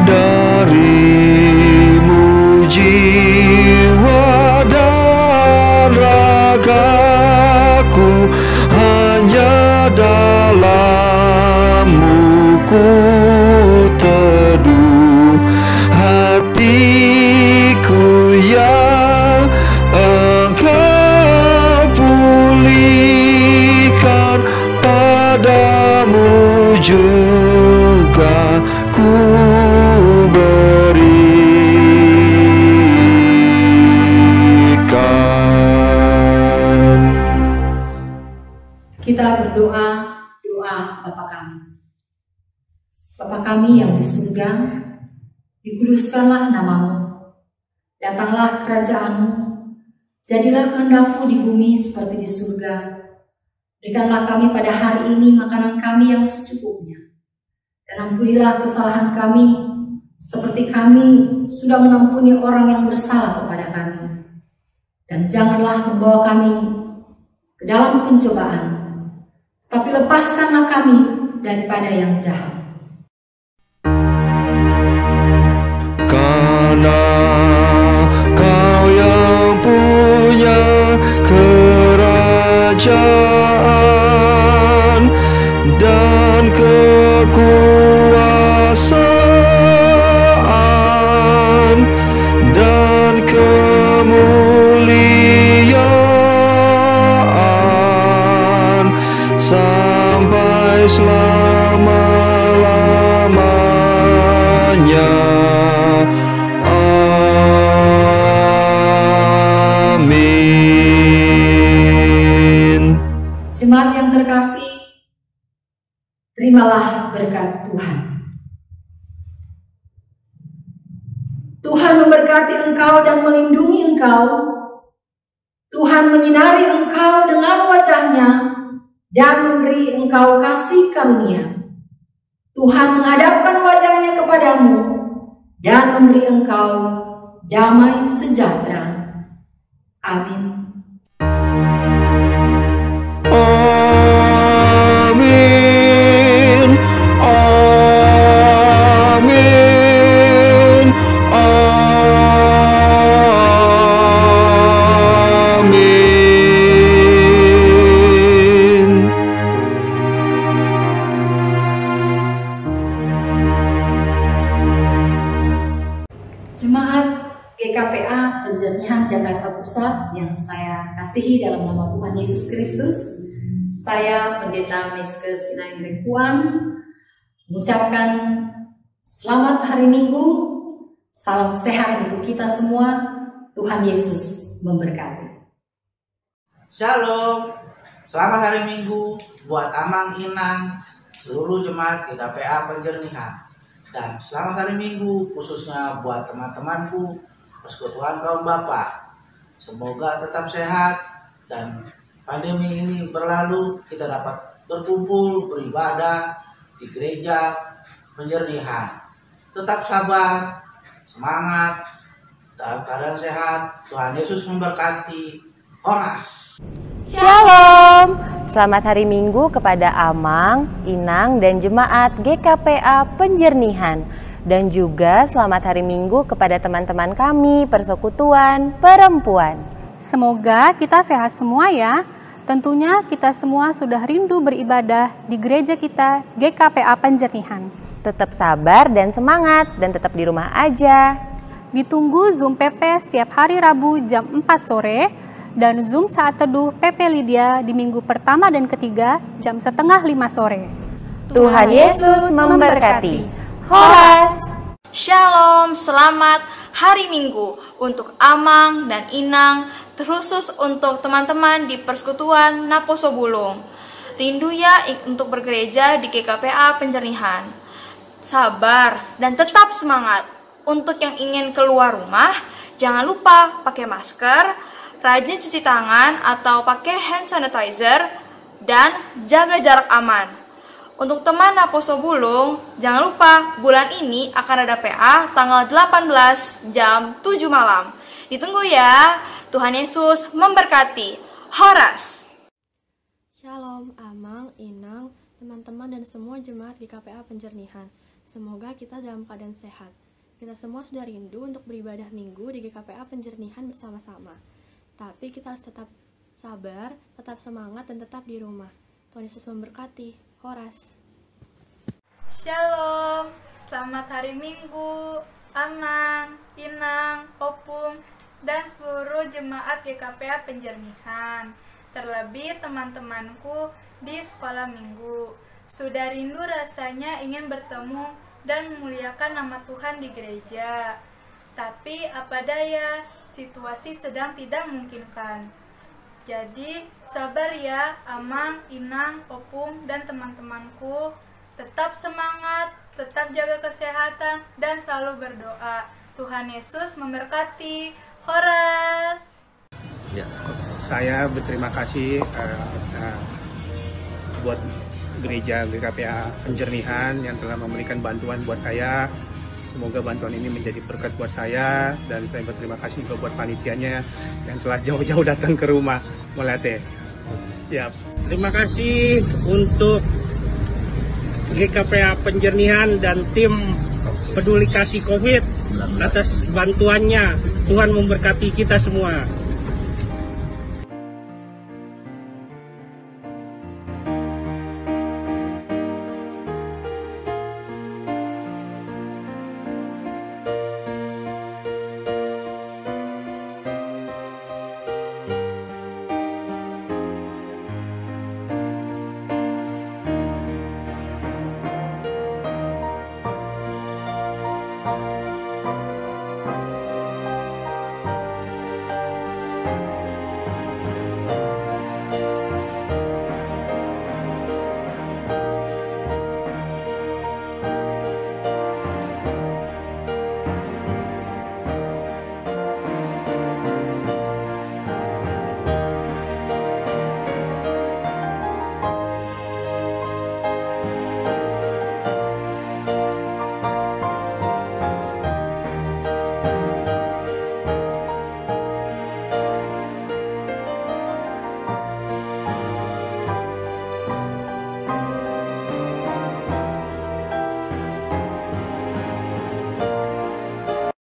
Darimu jiwa dan ragaku, hanya dalam-Mu ku teduh. Hatiku yang Engkau pulihkan, padamu juga ku berikan. Kita berdoa doa Bapa kami. Bapa kami yang di surga, dikuduskanlah nama-Mu. Datanglah kerajaan-Mu. Jadilah kehendak-Mu di bumi seperti di surga. Berikanlah kami pada hari ini makanan kami yang secukupnya. Dan ampunilah kesalahan kami, seperti kami sudah mengampuni orang yang bersalah kepada kami. Dan janganlah membawa kami ke dalam pencobaan, tapi lepaskanlah kami daripada yang jahat. Karena Kau yang punya kerajaan dan kekuasaan dan kemuliaan sampai selama-lamanya. Amin. Jemaat yang terkasih, terimalah berkat Tuhan. Tuhan memberkati engkau dan melindungi engkau. Tuhan menyinari engkau dengan wajah-Nya dan memberi engkau kasih karunia. Tuhan menghadapkan wajah-Nya kepadamu dan memberi engkau damai sejahtera. Amin. Amin. Amin. Amin. Jakarta Pusat yang saya kasihi dalam nama Tuhan Yesus Kristus, saya Pendeta Meske Sinaindri Puan mengucapkan selamat hari Minggu, salam sehat untuk kita semua, Tuhan Yesus memberkati. Shalom, selamat hari Minggu buat Amang, Inang, seluruh jemaat GKPA Penjernihan. Dan selamat hari Minggu khususnya buat teman-temanku Persekutuan Kaum Bapa. Semoga tetap sehat dan pandemi ini berlalu, kita dapat berkumpul, beribadah di gereja Penjernihan. Tetap sabar, semangat, dalam keadaan sehat. Tuhan Yesus memberkati. Horas. Shalom, selamat hari Minggu kepada Amang, Inang, dan jemaat GKPA Penjernihan. Dan juga selamat hari Minggu kepada teman-teman kami Persekutuan Perempuan. Semoga kita sehat semua ya. Tentunya kita semua sudah rindu beribadah di gereja kita GKPA Penjernihan. Tetap sabar dan semangat dan tetap di rumah aja. Ditunggu Zoom PP setiap hari Rabu jam 4 sore dan Zoom saat teduh PP Lydia di minggu pertama dan ketiga jam 4:30 sore. Tuhan Yesus memberkati. Horas. Shalom, selamat hari Minggu untuk Amang dan Inang, terkhusus untuk teman-teman di Persekutuan Naposo Bulung. Rindu ya untuk bergereja di GKPA Penjernihan. Sabar dan tetap semangat. Untuk yang ingin keluar rumah, jangan lupa pakai masker, rajin cuci tangan atau pakai hand sanitizer, dan jaga jarak aman. Untuk teman Naposo Bulung, jangan lupa bulan ini akan ada PA tanggal 18 jam 7 malam. Ditunggu ya. Tuhan Yesus memberkati. Horas. Shalom, Amang, Inang, teman-teman dan semua jemaat GKPA Penjernihan. Semoga kita dalam keadaan sehat. Kita semua sudah rindu untuk beribadah minggu di GKPA Penjernihan bersama-sama. Tapi kita harus tetap sabar, tetap semangat, dan tetap di rumah. Tuhan Yesus memberkati. Horas. Shalom, selamat hari Minggu, Amang, Inang, Opung, dan seluruh jemaat GKPA Penjernihan. Terlebih teman-temanku di sekolah minggu. Sudah rindu rasanya ingin bertemu dan memuliakan nama Tuhan di gereja. Tapi apa daya, situasi sedang tidak memungkinkan. Jadi sabar ya Amang, Inang, Opung, dan teman-temanku. Tetap semangat, tetap jaga kesehatan, dan selalu berdoa. Tuhan Yesus memberkati. Horas. Ya, saya berterima kasih buat gereja GKPA Penjernihan yang telah memberikan bantuan buat saya. Semoga bantuan ini menjadi berkat buat saya, dan saya berterima kasih juga buat panitianya yang telah jauh-jauh datang ke rumah melatih. Ya, terima kasih untuk GKPA Penjernihan dan tim Peduli Kasih COVID atas bantuannya. Tuhan memberkati kita semua.